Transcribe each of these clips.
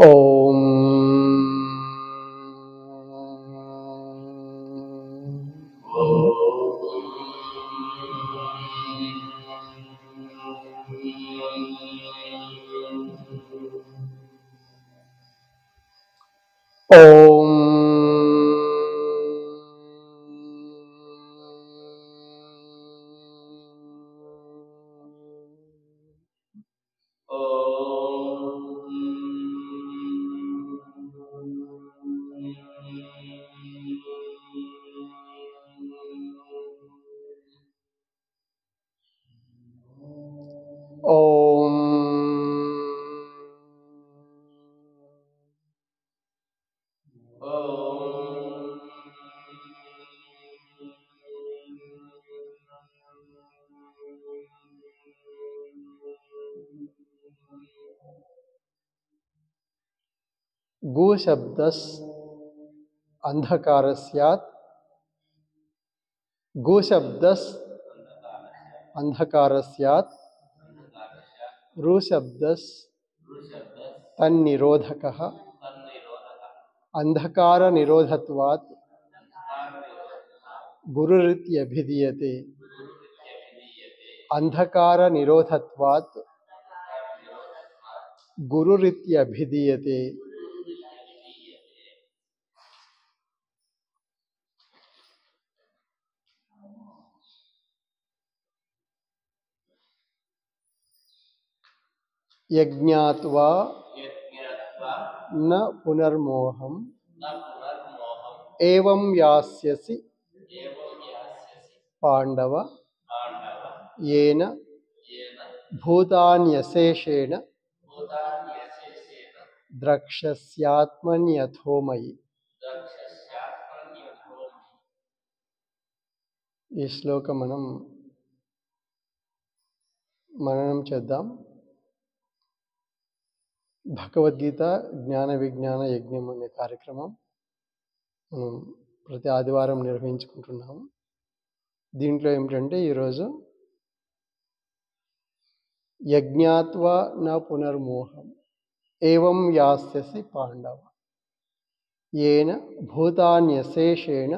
ఓం ఓం ఓం గు శబ్దస్ అంధకార స్యాత్. గు శబ్దస్ అంధకార స్యాత్. రు శబ్దస్ తన్నిరోధకః. అంధకార నిరోధత్వాత్ గురురిత్యభిధీయతే. అంధకార నిరోధత్వాత్ గురురిత్యభిధీయతే. యజ్ఞాత్వా న పునర్మోహం ఏవం యాస్యసి పాండవ యేన భూతాన్యశేషేణ ద్రక్ష్యస్యాత్మన్యథో మయి. ఈ శ్లోకం మనం మననం చేద్దాం. భగవద్గీత జ్ఞాన విజ్ఞాన యజ్ఞం అనే కార్యక్రమం మనం ప్రతి ఆదివారం నిర్వహించుకుంటున్నాము. దీంట్లో ఏమిటంటే ఈరోజు యజ్ఞాత్వా న పునర్మోహం ఏవం యాస్యసి పాండవ యేన భూతాన్యశేషేణ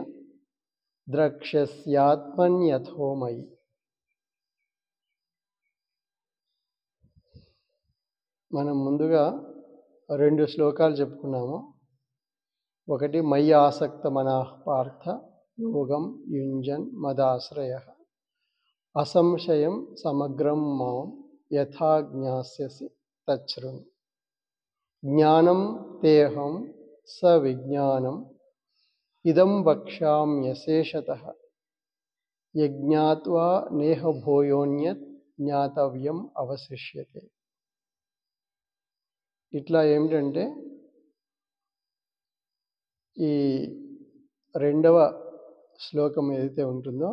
ద్రక్ష్యస్యాత్మన్యథో మయి. మనం ముందుగా 2 శ్లోకాలు చెప్పుకున్నాము. ఒకటి మయి ఆసక్త మనః పార్థ యోగం యుంజన్ మదాశ్రయః అసంశయం సమగ్రం మాం యథా జ్ఞాస్యసి తచ్ఛృణు. జ్ఞానం తేహం స విజ్ఞానం ఇదం వక్ష్యామ్యశేషతః యజ్ఞాత్వా నేహ భూయోన్యత్ జ్ఞాతవ్యం అవశిష్యతే. ఇట్లా ఏమిటంటే ఈ 2వ శ్లోకం ఏదైతే ఉంటుందో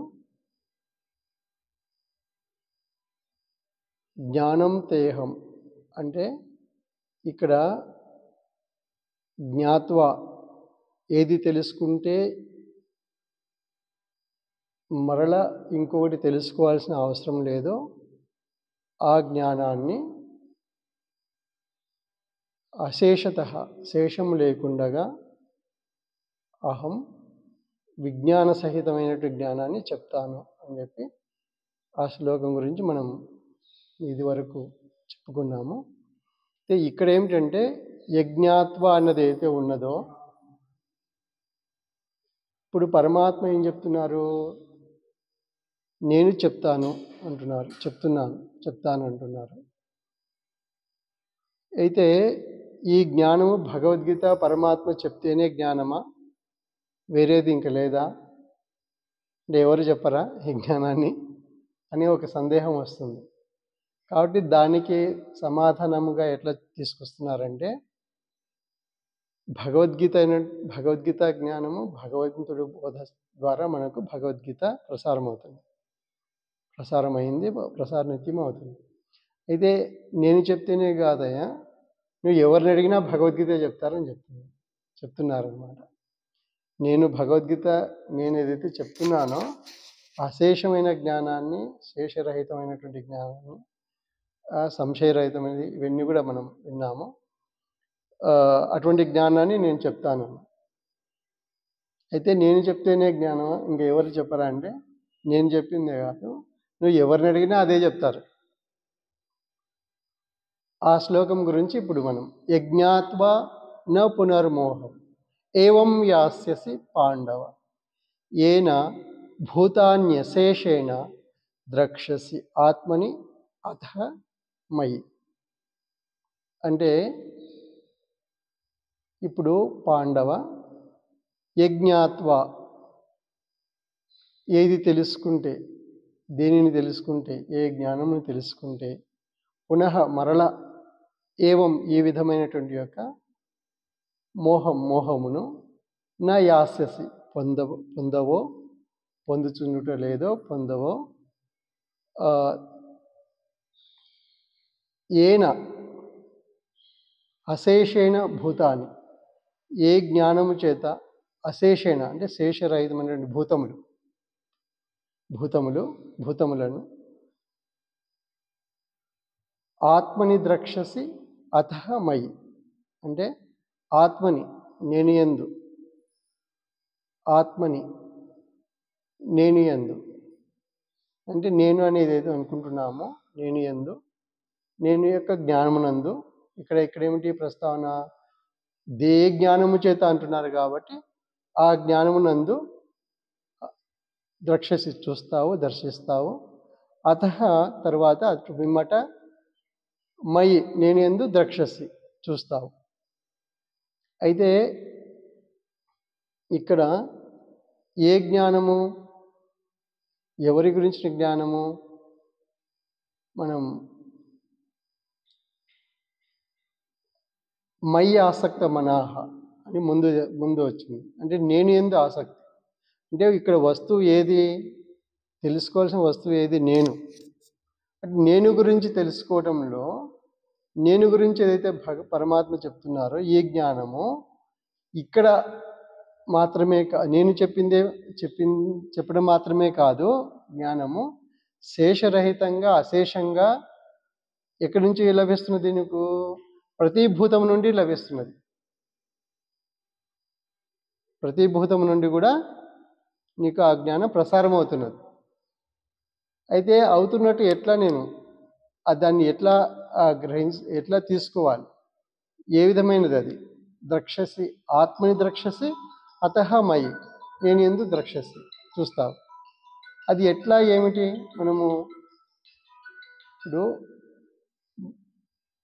జ్ఞానం తేహం అంటే ఇక్కడ జ్ఞాత్వా ఏది తెలుసుకుంటే మరల ఇంకొకటి తెలుసుకోవాల్సిన అవసరం లేదో ఆ జ్ఞానాన్ని అశేషతః శేషం లేకుండగా అహం విజ్ఞాన సహితమైనటువంటి జ్ఞానాన్ని చెప్తాను అని చెప్పి ఆ శ్లోకం గురించి మనం ఇది వరకు చెప్పుకున్నాము. ఇక్కడ ఏమిటంటే యజ్ఞాత్వ అన్నది ఏదైతే ఉన్నదో ఇప్పుడు పరమాత్మ ఏం చెప్తున్నారు, నేను చెప్తాను అంటున్నారు, చెప్తాను అంటున్నారు. అయితే ఈ జ్ఞానము భగవద్గీత పరమాత్మ చెప్తేనే జ్ఞానమా, వేరేది ఇంక లేదా అంటే ఎవరు చెప్పరా ఈ జ్ఞానాన్ని అని ఒక సందేహం వస్తుంది. కాబట్టి దానికి సమాధానముగా ఎట్లా తీసుకొస్తున్నారంటే భగవద్గీత జ్ఞానము భగవంతుడి బోధ ద్వారా మనకు భగవద్గీత ప్రసారమైంది, ప్రసారనిత్యం అవుతుంది. అయితే నేను చెప్తేనే కాదయ్యా, నువ్వు ఎవరిని అడిగినా భగవద్గీత చెప్తారని చెప్తున్నారనమాట. నేను ఏదైతే చెప్తున్నానో అశేషమైన జ్ఞానాన్ని, శేషరహితమైనటువంటి జ్ఞానాన్ని, సంశయరహితమైనది, ఇవన్నీ కూడా మనం విన్నాము. అటువంటి జ్ఞానాన్ని నేను చెప్తాను. అయితే నేను చెప్తేనే జ్ఞానం, ఇంకెవరు చెప్పరా అంటే నేను చెప్పిందే కాదు, నువ్వు ఎవరిని అడిగినా అదే చెప్తారు. ఆ శ్లోకం గురించి ఇప్పుడు మనం యజ్ఞాత్వా న పునర్మోహం ఏవం యాస్యసి పాండవ ఏన భూతాన్యశేషేణ ద్రక్షసి ఆత్మని అథ మయి. అంటే ఇప్పుడు పాండవ యజ్ఞాత్వా ఏది తెలుసుకుంటే, దేనిని తెలుసుకుంటే, ఏ జ్ఞానమును తెలుసుకుంటే, పునః మరల ఏవం ఈ విధమైనటువంటి యొక్క మోహమును నా యాస్యసి పొందవో, పొందుచుండుట లేదో పొందవో, ఏన అశేషేణ భూతాన్ని, ఏ జ్ఞానము చేత, అశేషేణ అంటే శేషరహితమైనటువంటి భూతములను ఆత్మని ద్రక్షసి అథ మయి, అంటే ఆత్మని నేను యందు, ఆత్మని నేను యందు అంటే నేను అనేది ఏదో అనుకుంటున్నామో నేను యందు, నేను యొక్క జ్ఞానమునందు, ఇక్కడేమిటి ప్రస్తావన, దే జ్ఞానము చేత అంటున్నారు కాబట్టి ఆ జ్ఞానమునందు ద్రక్షసి చూస్తావు, దర్శిస్తావు. అత తర్వాత పిమ్మట మయి నేను యందు ద్రక్షసి చూస్తావు. అయితే ఇక్కడ ఏ జ్ఞానము, ఎవరి గురించిన జ్ఞానము, మనం మయి ఆసక్త మనాహ అని ముందు వచ్చింది. అంటే నేను యందు ఆసక్తి, అంటే ఇక్కడ వస్తువు ఏది, తెలుసుకోవాల్సిన వస్తువు ఏది, నేను. అంటే నేను గురించి తెలుసుకోవడంలో, నేను గురించి ఏదైతే పరమాత్మ చెప్తున్నారో ఈ జ్ఞానము ఇక్కడ మాత్రమే నేను చెప్పడం మాత్రమే కాదు, జ్ఞానము శేషరహితంగా అశేషంగా ఎక్కడి నుంచి లభిస్తున్నది, నీకు ప్రతిభూతం నుండి లభిస్తున్నది. ప్రతిభూతం నుండి కూడా నీకు ఆ జ్ఞానం ప్రసారం అవుతున్నది. అయితే అవుతున్నట్టు ఎట్లా నేను దాన్ని ఎట్లా ఎట్లా తీసుకోవాలి, ఏ విధమైనది అది, ద్రక్షసి ఆత్మని ద్రక్షసి అతః మయి నేను యందు ద్రక్షసి చూస్తావు. అది ఎట్లా, ఏమిటి, మనము ఇప్పుడు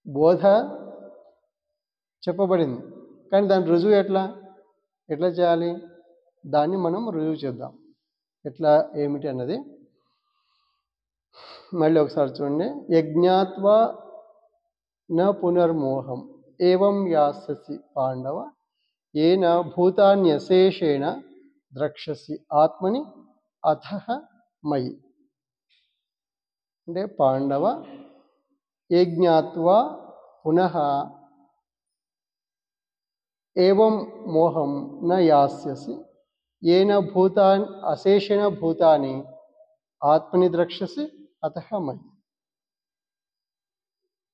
బోధ చెప్పబడింది, కానీ దాని రుజువు ఎట్లా చేయాలి, దాన్ని మనం రుజువు చేద్దాం. ఎట్లా ఏమిటి అన్నది మళ్ళీ ఒకసారి చూడండి. యజ్ఞాత్వా న పునర్మోహం ఏవం యాస్యసి పాండవ ఏన భూతాన్యశేషేణ ద్రక్షసి ఆత్మని అథః మయి. అంటే పాండవ యజ్ఞాత్వా పునః ఏవం మోహం న యాస్యసి ఏన అశేషేణ భూతాని ఆత్మని ద్రక్షసి అతః మయి.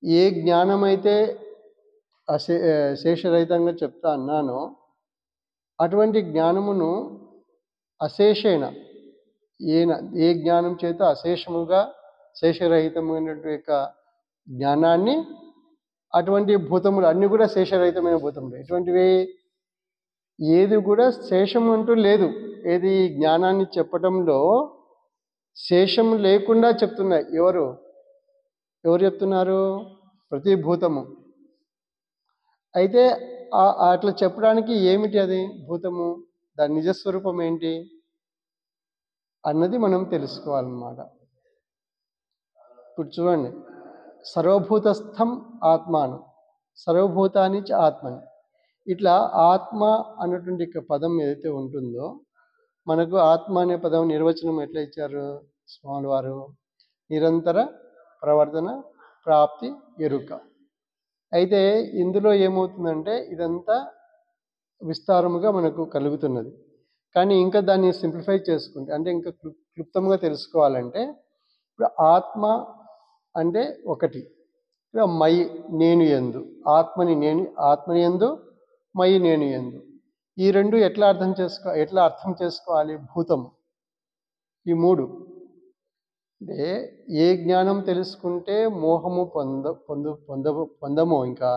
ఏ జ్ఞానమైతే శేషరహితంగా చెప్తా అన్నానో అటువంటి జ్ఞానమును అశేషేణ ఏ జ్ఞానం చేత అశేషముగా శేషరహితమైనటువంటి యొక్క జ్ఞానాన్ని, అటువంటి భూతములు అన్నీ కూడా శేషరహితమైన భూతములు. ఎటువంటివి, ఏది కూడా శేషం అంటూ లేదు. ఏది జ్ఞానాన్ని చెప్పటంలో శేషం లేకుండా చెప్తున్నాయి. ఎవరు చెప్తున్నారు, ప్రతిభూతము. అయితే అట్లా చెప్పడానికి ఏమిటి అది భూతము, దాని నిజస్వరూపం ఏంటి అన్నది మనం తెలుసుకోవాలన్నమాట. ఇప్పుడు చూడండి, సర్వభూతస్థం ఆత్మాను సర్వభూతాన్ని చ ఆత్మని, ఇట్లా ఆత్మ అన్నటువంటి పదం ఏదైతే ఉంటుందో, మనకు ఆత్మ అనే పదం నిర్వచనం ఎట్లా ఇచ్చారు స్వామి వారు, నిరంతర ప్రవర్తన ప్రాప్తి ఎరుక. అయితే ఇందులో ఏమవుతుందంటే ఇదంతా విస్తారముగా మనకు కలుగుతున్నది. కానీ ఇంకా దాన్ని సింప్లిఫై చేసుకుంటే, అంటే ఇంకా క్లుప్తంగా తెలుసుకోవాలంటే, ఇప్పుడు ఆత్మ అంటే ఒకటి, ఇక్కడ మయి నేను యందు, ఆత్మని యందు, మయి నేను యందు. ఈ రెండు ఎట్లా అర్థం చేసుకోవాలి? భూతం. ఈ మూడు అంటే ఏ జ్ఞానం తెలుసుకుంటే మోహము పొందమో ఇంకా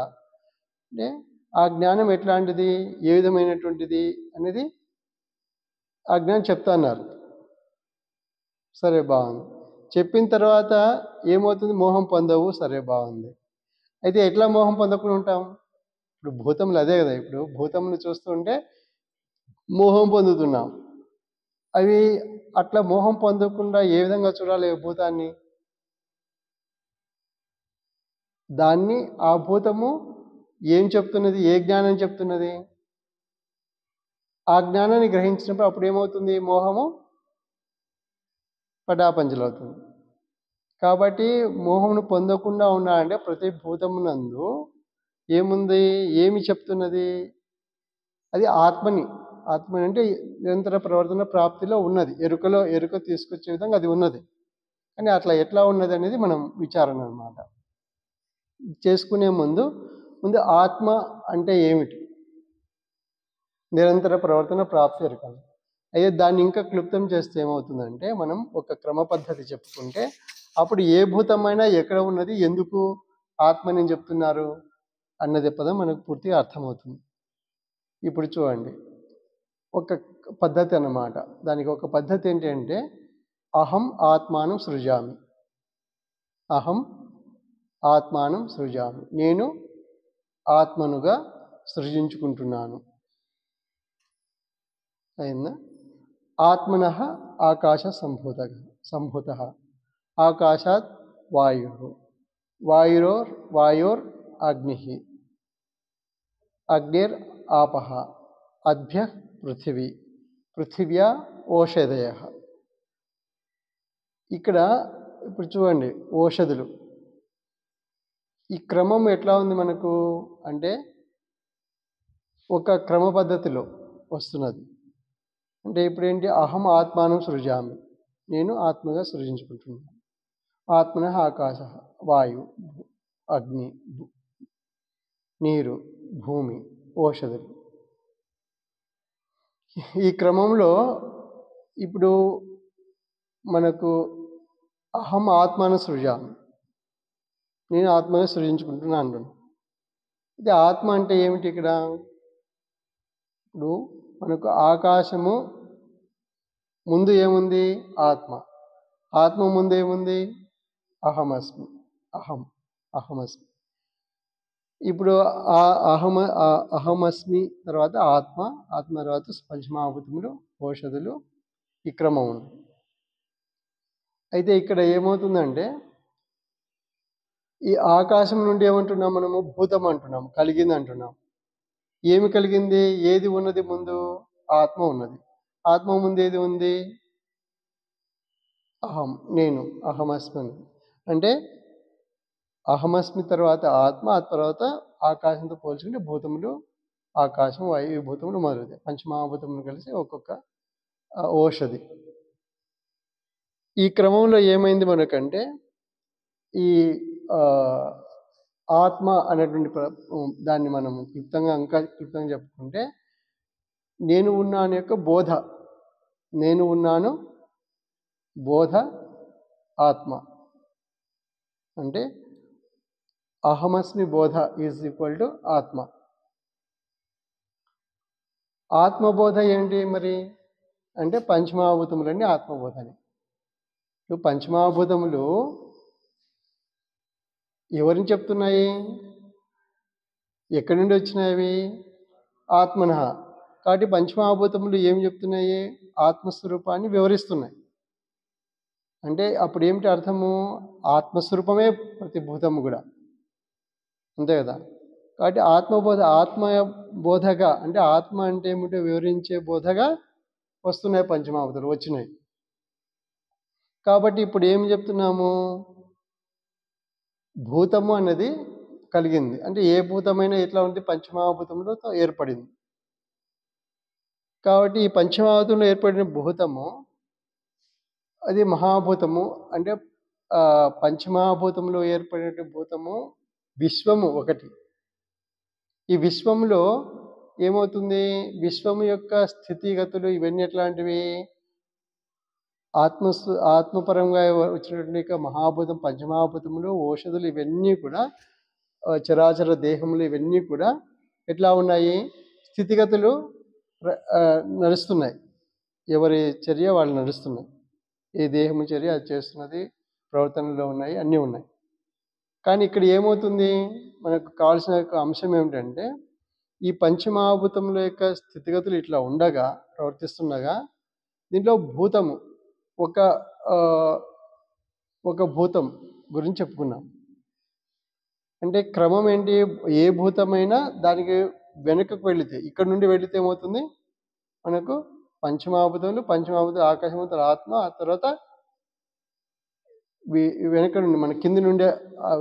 అంటే ఆ జ్ఞానం ఎట్లాంటిది, ఏ విధమైనటువంటిది అనేది ఆ జ్ఞానం చెప్తున్నారు. సరే, బాగుంది. చెప్పిన తర్వాత ఏమవుతుంది? మోహం పొందవు. సరే, బాగుంది. అయితే ఎట్లా మోహం పొందకుండా ఉంటాం? ఇప్పుడు భూతములు అదే కదా. ఇప్పుడు భూతములు చూస్తుంటే మోహం పొందుతున్నాం. అవి అట్లా మోహం పొందకుండా ఏ విధంగా చూడాలి భూతాన్ని? దాన్ని ఆ భూతము ఏం చెప్తున్నది? ఏ జ్ఞానం చెప్తున్నది? ఆ జ్ఞానాన్ని గ్రహించినప్పుడు అప్పుడు ఏమవుతుంది? మోహము పటాపంచలవుతుంది. కాబట్టి మోహమును పొందకుండా ఉండాలంటే ప్రతి భూతమునందు ఏముంది? ఏమి చెప్తున్నది? అది ఆత్మని అంటే నిరంతర ప్రవర్తన ప్రాప్తిలో ఉన్నది. ఎరుక తీసుకొచ్చే విధంగా అది ఉన్నది. కానీ అట్లా ఎట్లా ఉన్నది అనేది మనం విచారణ అన్నమాట. చేసుకునే ముందు ఆత్మ అంటే ఏమిటి? నిరంతర ప్రవర్తన ప్రాప్తి ఎరకాలి. అయితే దాన్ని ఇంకా క్లుప్తం చేస్తే ఏమవుతుందంటే, మనం ఒక క్రమ పద్ధతి చెప్పుకుంటే అప్పుడు ఏ భూతమైనా ఎక్కడ ఉన్నది, ఎందుకు ఆత్మని చెప్తున్నారు అన్నది పదం మనకు పూర్తిగా అర్థమవుతుంది. ఇప్పుడు చూడండి, ఒక పద్ధతి అన్నమాట. దానికి ఒక పద్ధతి ఏంటంటే, అహం ఆత్మానం సృజామి. అహం ఆత్మానం సృజామి. నేను ఆత్మనుగా సృజించుకుంటున్నాను. అయిందా? ఆత్మన ఆకాశ సంభూత. ఆకాశాత్ వాయోర్ అగ్ని, అగ్నిర్ ఆపః, అద్భ్య పృథివ్యా ఓషధయ. ఇక్కడ ఇప్పుడు చూడండి, ఓషధులు ఈ క్రమం ఎట్లా ఉంది మనకు అంటే ఒక క్రమ పద్ధతిలో వస్తున్నది. అంటే ఇప్పుడు ఏంటి? అహం ఆత్మానం సృజామి, నేను ఆత్మగా సృజించుకుంటున్నాను. ఆత్మన ఆకాశ, వాయు, అగ్ని, నీరు, భూమి, ఓషధులు. ఈ క్రమంలో ఇప్పుడు మనకు అహం ఆత్మాను సృజామి, నేను ఆత్మగా సృజించుకుంటున్నాను అంటున్నాను. ఇది ఆత్మ అంటే ఏమిటి? ఇక్కడ ఇప్పుడు మనకు ఆకాశము ముందు ఏముంది? ఆత్మ ముందు ఏముంది? అహమస్మి. అహమస్మి. ఇప్పుడు ఆ అహమస్మి తర్వాత ఆత్మ తర్వాత పంచమహాభూతములు, ఓషధులు, ఈ క్రమం ఉంది. అయితే ఇక్కడ ఏమవుతుందంటే, ఈ ఆకాశం నుండి ఏమంటున్నాం మనము? భూతం అంటున్నాం, కలిగింది అంటున్నాం. ఏమి కలిగింది? ఏది ఉన్నది ముందు? ఆత్మ ఉన్నది. ఆత్మ ముందు ఏది ఉంది? అహం, నేను, అహమస్మి. అంటే అహమస్మి తర్వాత ఆత్మ, ఆ తర్వాత ఆకాశంతో పోల్చుకుంటే భూతములు, ఆకాశం, వాయు భూతములు మొదలవుతాయి. పంచమహాభూతములు కలిసి ఒక్కొక్క ఓషధి. ఈ క్రమంలో ఏమైంది మనకంటే, ఈ ఆత్మ అనేటువంటి దాన్ని మనం ఇంకా క్లుప్తంగా చెప్పుకుంటే, నేను ఉన్నాను యొక్క బోధ, నేను ఉన్నాను బోధ ఆత్మ. అంటే అహమస్మి బోధ ఈజ్ ఈక్వల్ టు ఆత్మ. ఆత్మబోధ ఏంటి మరి అంటే పంచమహాభూతములన్నీ ఆత్మబోధని. పంచమహాభూతములు ఎవరిని చెప్తున్నాయి? ఎక్కడి నుండి వచ్చినాయి? ఆత్మన. కాబట్టి పంచమహాభూతములు ఏం చెప్తున్నాయి? ఆత్మస్వరూపాన్ని వివరిస్తున్నాయి. అంటే అప్పుడు ఏమిటి అర్థము? ఆత్మస్వరూపమే ప్రతి భూతము కూడా, అంతే కదా. కాబట్టి ఆత్మబోధగా అంటే ఆత్మ అంటే ఏమిటో వివరించే బోధగా వస్తున్నాయి పంచమహాభూతాలు, వచ్చినాయి. కాబట్టి ఇప్పుడు ఏం చెప్తున్నాము? భూతము అన్నది కలిగింది అంటే ఏ భూతమైనా ఎట్లా ఉంది? పంచమహాభూతములతో ఏర్పడింది. కాబట్టి ఈ పంచమహాభూతంలో ఏర్పడిన భూతము అది మహాభూతము. అంటే పంచమహాభూతంలో ఏర్పడిన భూతము విశ్వము ఒకటి. ఈ విశ్వంలో ఏమవుతుంది, విశ్వము యొక్క స్థితిగతులు ఇవన్నీ ఎట్లాంటివి, ఆత్మపరంగా వచ్చినటువంటి మహాభూతం, పంచమహాభూతములు, ఔషధులు ఇవన్నీ కూడా చరాచర దేహములు ఇవన్నీ కూడా ఎట్లా ఉన్నాయి, స్థితిగతులు నడుస్తున్నాయి. ఎవరి చర్య వాళ్ళు నడుస్తున్నాయి. ఏ దేహము చర్య అది చేస్తున్నది, ప్రవర్తనలో ఉన్నాయి, అన్నీ ఉన్నాయి. కానీ ఇక్కడ ఏమవుతుంది, మనకు కావాల్సిన అంశం ఏమిటంటే, ఈ పంచమహాభూతముల యొక్క స్థితిగతులు ఇట్లా ఉండగా, ప్రవర్తిస్తుండగా, దీంట్లో భూతము ఒక భూతం గురించి చెప్పుకున్నాం. అంటే క్రమం ఏంటి, ఏ భూతమైనా దానికి వెనుకకు వెళితే, ఇక్కడ నుండి వెళితే ఏమవుతుంది, మనకు పంచమహాభూతం ఆకాశము, ఆత్మ, ఆ తర్వాత వెనుక నుండి మన కింది నుండి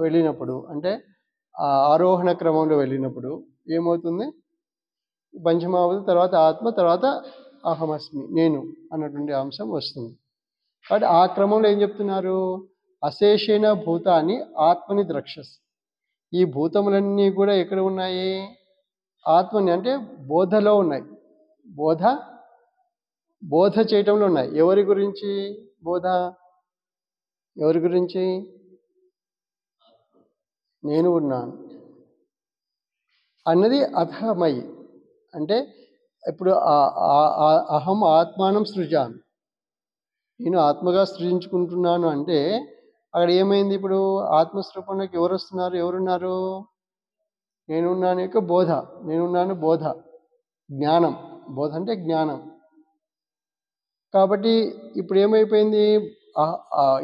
వెళ్ళినప్పుడు, అంటే ఆరోహణ క్రమంలో వెళ్ళినప్పుడు ఏమవుతుంది, పంచమహాభూతం, తర్వాత ఆత్మ, తర్వాత అహమస్మి, నేను అన్నటువంటి అంశం వస్తుంది. కాబట్టి ఆ క్రమంలో ఏం చెప్తున్నారు, అశేషైన భూతాన్ని ఆత్మని ద్రక్షస్. ఈ భూతములన్నీ కూడా ఎక్కడ ఉన్నాయి, ఆత్మని అంటే బోధలో ఉన్నాయి. బోధ చేయటంలో ఉన్నాయి. ఎవరి గురించి బోధ, ఎవరి గురించి, నేను ఉన్నాను అన్నది అథమయి. అంటే ఇప్పుడు అహం ఆత్మానం సృజామి, నేను ఆత్మగా సృజించుకుంటున్నాను అంటే అక్కడ ఏమైంది, ఇప్పుడు ఆత్మస్వరూపంలోకి ఎవరు వస్తున్నారు, ఎవరున్నారు, నేనున్నాను యొక్క బోధ, నేనున్నాను బోధ, జ్ఞానం. బోధ అంటే జ్ఞానం. కాబట్టి ఇప్పుడు ఏమైపోయింది,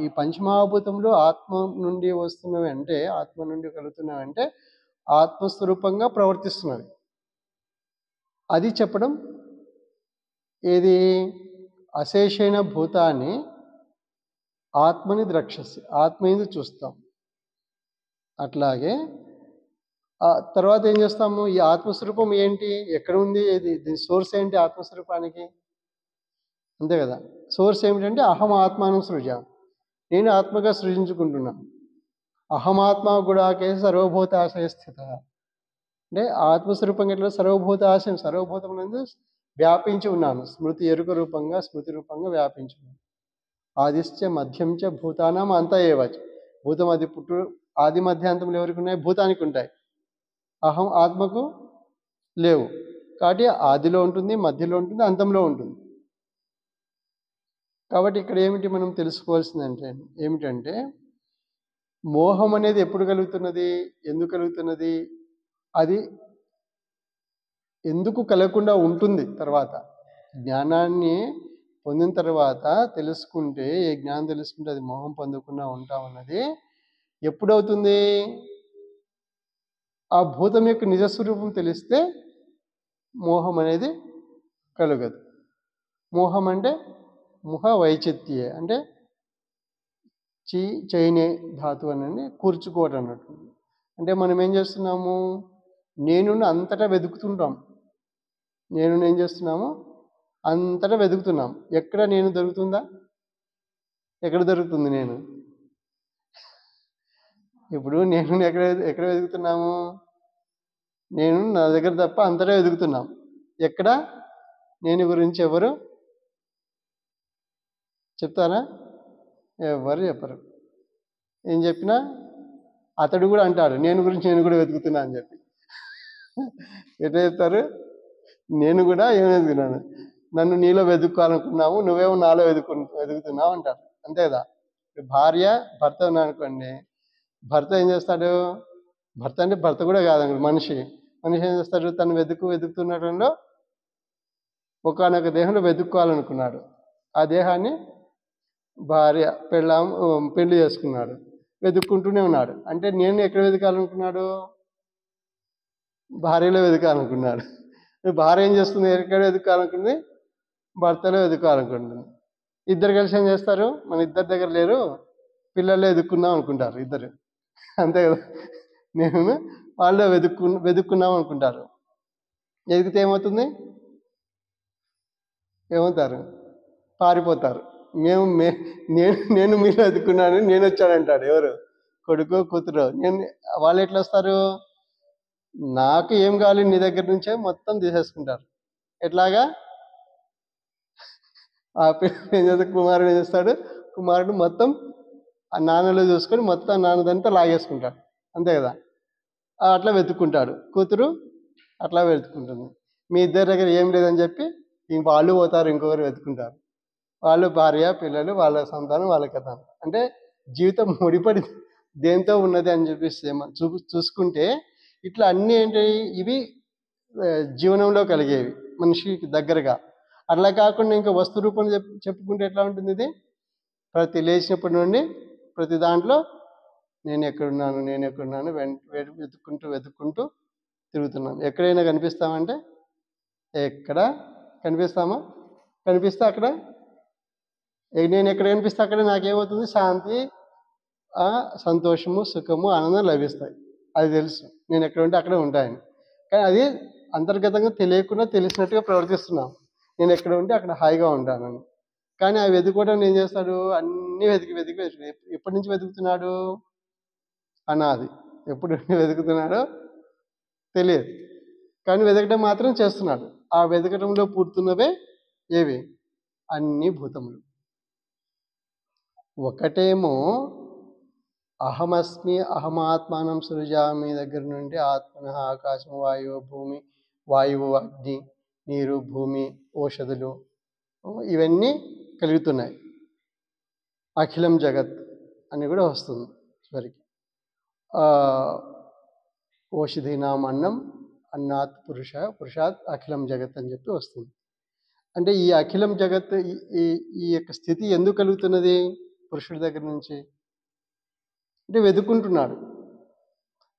ఈ పంచమహాభూతంలో ఆత్మ నుండి వస్తున్నవి అంటే, ఆత్మ నుండి కలుగుతున్నవి అంటే ఆత్మస్వరూపంగా ప్రవర్తిస్తున్నవి. అది చెప్పడం ఏది, అశేషైన భూతాన్ని ఆత్మని ద్రక్షసి, ఆత్మని చూస్తాం. అట్లాగే తర్వాత ఏం చేస్తాము, ఈ ఆత్మస్వరూపం ఏంటి, ఎక్కడ ఉంది, దీని సోర్స్ ఏంటి ఆత్మస్వరూపానికి, అంతే కదా. సోర్స్ ఏమిటంటే అహం ఆత్మానం సృజ, నేను ఆత్మగా సృజించుకుంటున్నాను. అహమాత్మ గుడాకే సర్వభూత ఆశయ స్థిత, అంటే ఆత్మస్వరూపంగా ఎట్లా సర్వభూత ఆశయం, సర్వభూతమునందు వ్యాపించి ఉన్నాను. స్మృతి ఎరుక రూపంగా, స్మృతి రూపంగా వ్యాపించి ఉన్నాను. ఆదిశ్చ మధ్యం చ భూతానాం అంత ఏవచ, భూతం అది పుట్టు ఆది మధ్యాంతములు ఎవరికి ఉన్నాయి, భూతానికి ఉంటాయి. అహం ఆత్మకు లేవు. కాబట్టి ఆదిలో ఉంటుంది, మధ్యలో ఉంటుంది, అంతంలో ఉంటుంది. కాబట్టి ఇక్కడ ఏమిటి మనం తెలుసుకోవాల్సింది ఏమిటంటే, మోహం అనేది ఎప్పుడు కలుగుతున్నది, ఎందుకు కలుగుతున్నది, అది ఎందుకు కలగకుండా ఉంటుంది. తర్వాత జ్ఞానాన్ని పొందిన తర్వాత తెలుసుకుంటే, ఏ జ్ఞానం తెలుసుకుంటే అది మోహం పొందకుండా ఉంటామన్నది ఎప్పుడవుతుంది, ఆ భూతం యొక్క నిజస్వరూపం తెలిస్తే మోహం అనేది కలగదు. మోహం అంటే ముఖ వైచిత్యే, అంటే చైనే ధాతు అని కూర్చుకోవటం అన్నట్టు. అంటే మనం ఏం చేస్తున్నాము, నేను అంతటా వెతుకుతుంటాం. నేను ఏం చేస్తున్నాము, అంతటా వెతుకుతున్నాం. ఎక్కడ నేను దొరుకుతుందా, ఎక్కడ దొరుకుతుంది నేను, ఇప్పుడు నేను ఎక్కడ వెతుకుతున్నాము, నేను నా దగ్గర తప్ప అంతటా వెతుకుతున్నాం. ఎక్కడ, నేను గురించి ఎవరు చెప్తారా, ఎవరు చెప్పరు. ఏం చెప్పినా అతడు కూడా అంటాడు, నేను గురించి నేను కూడా వెతుకుతున్నా అని చెప్పి. ఎట్లా చెప్తారు, నేను కూడా ఏం వెతుకున్నాను, నన్ను నీలో వెతుక్కోవాలనుకున్నాము, నువ్వేమో నాలో వెతుకుతున్నావు అంటారు. అంతే కదా. భార్య భర్త ఉన్నా అనుకోండి, భర్త ఏం చేస్తాడు, భర్త అంటే భర్త కూడా కాదండి, మనిషి ఏం చేస్తాడు, తను వెతుకుతున్నట్లో ఒకనొక దేహంలో వెతుక్కోవాలనుకున్నాడు. ఆ దేహాన్ని భార్య పెళ్లి చేసుకున్నాడు, వెతుక్కుంటూనే ఉన్నాడు. అంటే నేను ఎక్కడ వెతకాలనుకున్నాడు, భార్యలో వెతకాలనుకున్నాడు. భార్య ఏం చేస్తుంది, ఎక్కడ వెతకాలనుకుంది, భర్తలో వెతకాలనుకుంటుంది. ఇద్దరు కలిసి ఏం చేస్తారు, మన ఇద్దరి దగ్గర లేరు, పిల్లల్లో వెతుక్కుందాం అనుకుంటారు ఇద్దరు. అంతే కదా. నేను వాళ్ళలో వెతుక్కున్నాం అనుకుంటారు. ఎదిగితే ఏమవుతుంది, ఏమవుతారు, పారిపోతారు. నేను మీలో వెతుక్కున్నాను, నేను వచ్చానంటాడు ఎవరు, కొడుకు కూతురు. వాళ్ళు ఎట్లా వస్తారు? నాకు ఏం కావాలి నీ దగ్గర నుంచే మొత్తం తీసేసుకుంటారు. ఎట్లాగా? ఆ పిల్లలు ఏం చేస్తాడు? కుమారుడు ఏం చేస్తాడు? కుమారుడు మొత్తం ఆ నాన్నలో చూసుకొని మొత్తం నాన్నదంతా లాగేసుకుంటాడు. అంతే కదా? అట్లా వెతుక్కుంటాడు. కూతురు అట్లా వెతుక్కుంటుంది. మీ ఇద్దరి దగ్గర ఏం లేదని చెప్పి వాళ్ళు పోతారు, ఇంకొకరు వెతుక్కుంటారు. వాళ్ళు భార్య, పిల్లలు, వాళ్ళ సంతానం, వాళ్ళ కథ. అంటే జీవితం ముడిపడి దేంతో ఉన్నది అని చెప్పేసి చూసుకుంటే ఇట్లా అన్నీ ఏంటి? ఇవి జీవనంలో కలిగేవి, మనిషికి దగ్గరగా. అట్లా కాకుండా ఇంకా వస్తు రూపంలో చెప్పుకుంటే ఎట్లా ఉంటుంది ఇది? ప్రతి లేచినప్పటి నుండి ప్రతి దాంట్లో నేను ఎక్కడున్నాను వెతుక్కుంటూ తిరుగుతున్నాం. ఎక్కడైనా కనిపిస్తామంటే ఎక్కడ కనిపిస్తామా? కనిపిస్తే అక్కడ నేను ఎక్కడ కనిపిస్తే అక్కడ నాకేమవుతుంది? శాంతి, సంతోషము, సుఖము, ఆనందం లభిస్తాయి. అది తెలుసు, నేను ఎక్కడ ఉంటే అక్కడే ఉంటాయని. కానీ అది అంతర్గతంగా తెలియకుండా తెలిసినట్టుగా ప్రవర్తిస్తున్నాం. నేను ఎక్కడ ఉంటే అక్కడ హాయిగా ఉంటానని. కానీ ఆ వెతుక్కోవడం ఏం చేస్తాడు? అన్నీ వెతికి ఎప్పటి నుంచి వెతుకుతున్నాడు? అనాది. ఎప్పుడు వెతుకుతున్నాడో తెలియదు, కానీ వెతకడం మాత్రం చేస్తున్నాడు. ఆ వెతకడంలో పూర్తున్నవే ఏవి? అన్ని భూతములు. ఒకటేమో అహమస్మి అహమాత్మానం సృజామి దగ్గర నుండి ఆత్మన ఆకాశం, వాయువు, భూమి, వాయువు, అగ్ని, నీరు, భూమి, ఔషధులు, ఇవన్నీ కలుగుతున్నాయి. అఖిలం జగత్ అని కూడా వస్తుంది చివరికి. ఓషధీనాం అన్నం అన్నాత్ పురుషాత్ అఖిలం జగత్ అని చెప్పి వస్తుంది. అంటే ఈ అఖిలం జగత్, ఈ యొక్క స్థితి ఎందుకు కలుగుతున్నది పురుషుడి దగ్గర నుంచి? అంటే వెతుకుంటున్నాడు.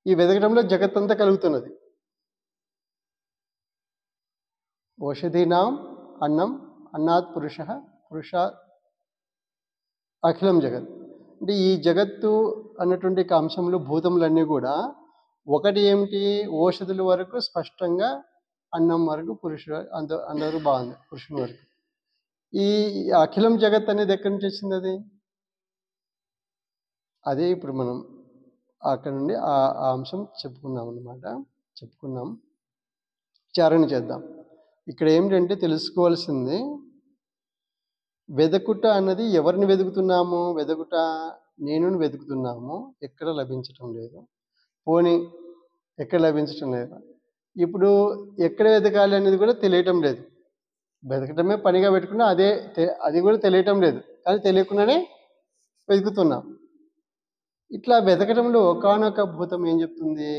ఈ వెతకడంలో జగత్తంతా కలుగుతున్నది. ఓషధీనాం అన్నం అన్నాత్ పురుషాత్ అఖిలం జగత్. అంటే ఈ జగత్తు అన్నటువంటి అంశంలో భూతములన్నీ కూడా ఒకటి ఏమిటి? ఓషధుల వరకు స్పష్టంగా, అన్నం వరకు అందరూ బాగుంది పురుషుని వరకు. ఈ అఖిలం జగత్ అనేది ఎక్కడి నుంచి వచ్చింది? అదే ఇప్పుడు మనం అక్కడ నుండి ఆ అంశం చెప్పుకున్నాం, విచారణ చేద్దాం. ఇక్కడ ఏమిటంటే తెలుసుకోవాల్సింది, వెదకుట అన్నది ఎవరిని వెతుకుతున్నాము? నేను వెతుకుతున్నాము, ఎక్కడ లభించటం లేదు. పోనీ ఎక్కడ లభించటం లేదు. ఇప్పుడు ఎక్కడ వెతకాలి అనేది కూడా తెలియటం లేదు. వెతకటమే పనిగా పెట్టుకున్నా అది కూడా తెలియటం లేదు, కానీ తెలియకుండానే వెతుకుతున్నాం. ఇట్లా వెతకడంలో ఒకానొక భూతం ఏం చెప్తుంది?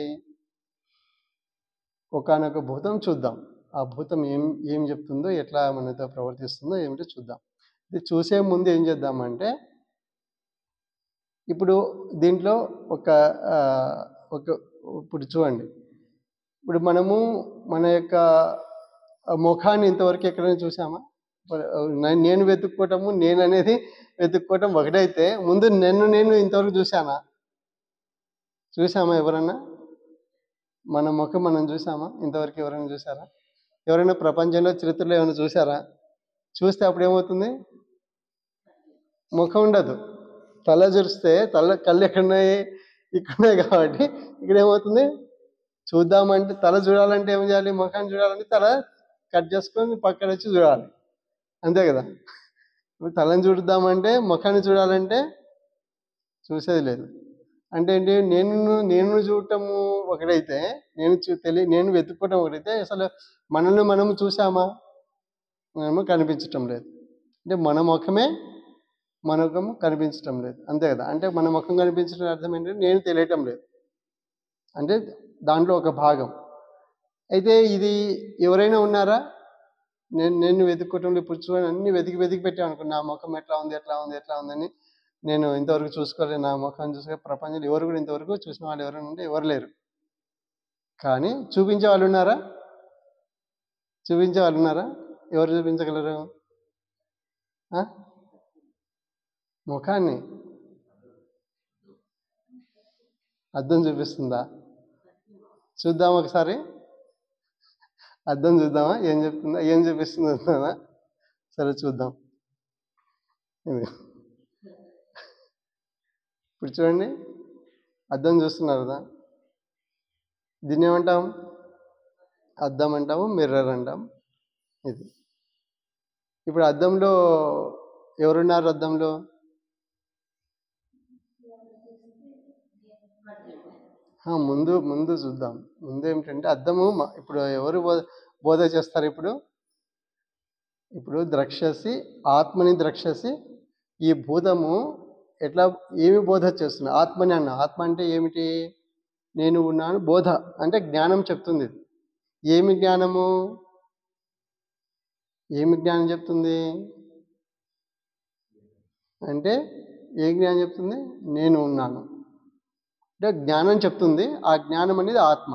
ఒకానొక భూతం చూద్దాం. ఆ భూతం ఏం చెప్తుందో, ఎట్లా మనతో ప్రవర్తిస్తుందో ఏమిటో చూద్దాం. ఇది చూసే ముందు ఏం చేద్దామంటే, ఇప్పుడు దీంట్లో ఇప్పుడు చూడండి. ఇప్పుడు మనము మన యొక్క ముఖాన్ని ఇంతవరకు ఎక్కడైనా చూసామా? నేను వెతుక్కోవటము, నేను అనేది వెతుక్కోవటం ఒకటైతే, ముందు నేను ఇంతవరకు చూసామా ఎవరన్నా? మన ముఖం మనం చూసామా? ఇంతవరకు ఎవరైనా చూసారా? ఎవరైనా ప్రపంచంలో చరిత్రలో ఏమైనా చూసారా? చూస్తే అప్పుడు ఏమవుతుంది? ముఖం ఉండదు. తల చూస్తే కళ్ళు ఎక్కడున్నాయి? ఇక్కడున్నాయి. కాబట్టి ఇక్కడ ఏమవుతుంది? చూద్దామంటే, తల చూడాలంటే ఏం చేయాలి? ముఖాన్ని చూడాలంటే తల కట్ చేసుకొని పక్కన వచ్చి చూడాలి, అంతే కదా? ఇప్పుడు తలని చూద్దామంటే, ముఖాన్ని చూడాలంటే చూసేది లేదు. అంటే ఏంటి? నేను చూడటము ఒకటైతే, నేను వెతుక్కోవటం ఒకటైతే, అసలు మనల్ని మనము చూసామా? మనము కనిపించటం లేదు. అంటే మన ముఖం కనిపించటం లేదు, అంతే కదా? అంటే మన ముఖం కనిపించడం అర్థం ఏంటంటే నేను తెలియటం లేదు, అంటే దాంట్లో ఒక భాగం. అయితే ఇది ఎవరైనా ఉన్నారా? నేను వెతుక్కోవటంలో ఇప్పుడు చూడండి, అన్ని వెతికి పెట్టామనుకున్నా, నా ముఖం ఎట్లా ఉందని నేను ఇంతవరకు చూసుకోలేదు. నా ముఖం చూసుకొని ప్రపంచంలో ఎవరు కూడా ఇంతవరకు చూసిన వాళ్ళు ఎవరైనా ఉంటే ఎవరు లేరు. కానీ చూపించే వాళ్ళు ఉన్నారా? ఎవరు చూపించగలరు? ముఖాన్ని అద్దం చూపిస్తుందా? చూద్దాం ఒకసారి. అద్దం చూద్దామా? ఏం చెప్తుందా? ఏం చూపిస్తుందా? సరే చూద్దాం. ఇప్పుడు చూడండి, అద్దం చూస్తున్నారు కదా, దీన్ని ఏమంటాం? అద్దం అంటాము, మిర్రర్ అంటాం. ఇది ఇప్పుడు అద్దంలో ఎవరున్నారు? అద్దంలో ముందు ముందు చూద్దాం. ముందు ఏమిటంటే అద్దము ఇప్పుడు ఎవరు బోధ చేస్తారు? ఇప్పుడు ద్రక్షసి, ఆత్మని ద్రక్షసి, ఈ భూతము ఎట్లా ఏమి బోధ చేస్తుంది? ఆత్మని అన్న. ఆత్మ అంటే ఏమిటి? నేను ఉన్నాను. బోధ అంటే జ్ఞానం చెప్తుంది. ఏమి జ్ఞానము? ఏమి జ్ఞానం చెప్తుంది అంటే, ఏ జ్ఞానం చెప్తుంది? నేను ఉన్నాను అంటే జ్ఞానం చెప్తుంది. ఆ జ్ఞానం అనేది ఆత్మ.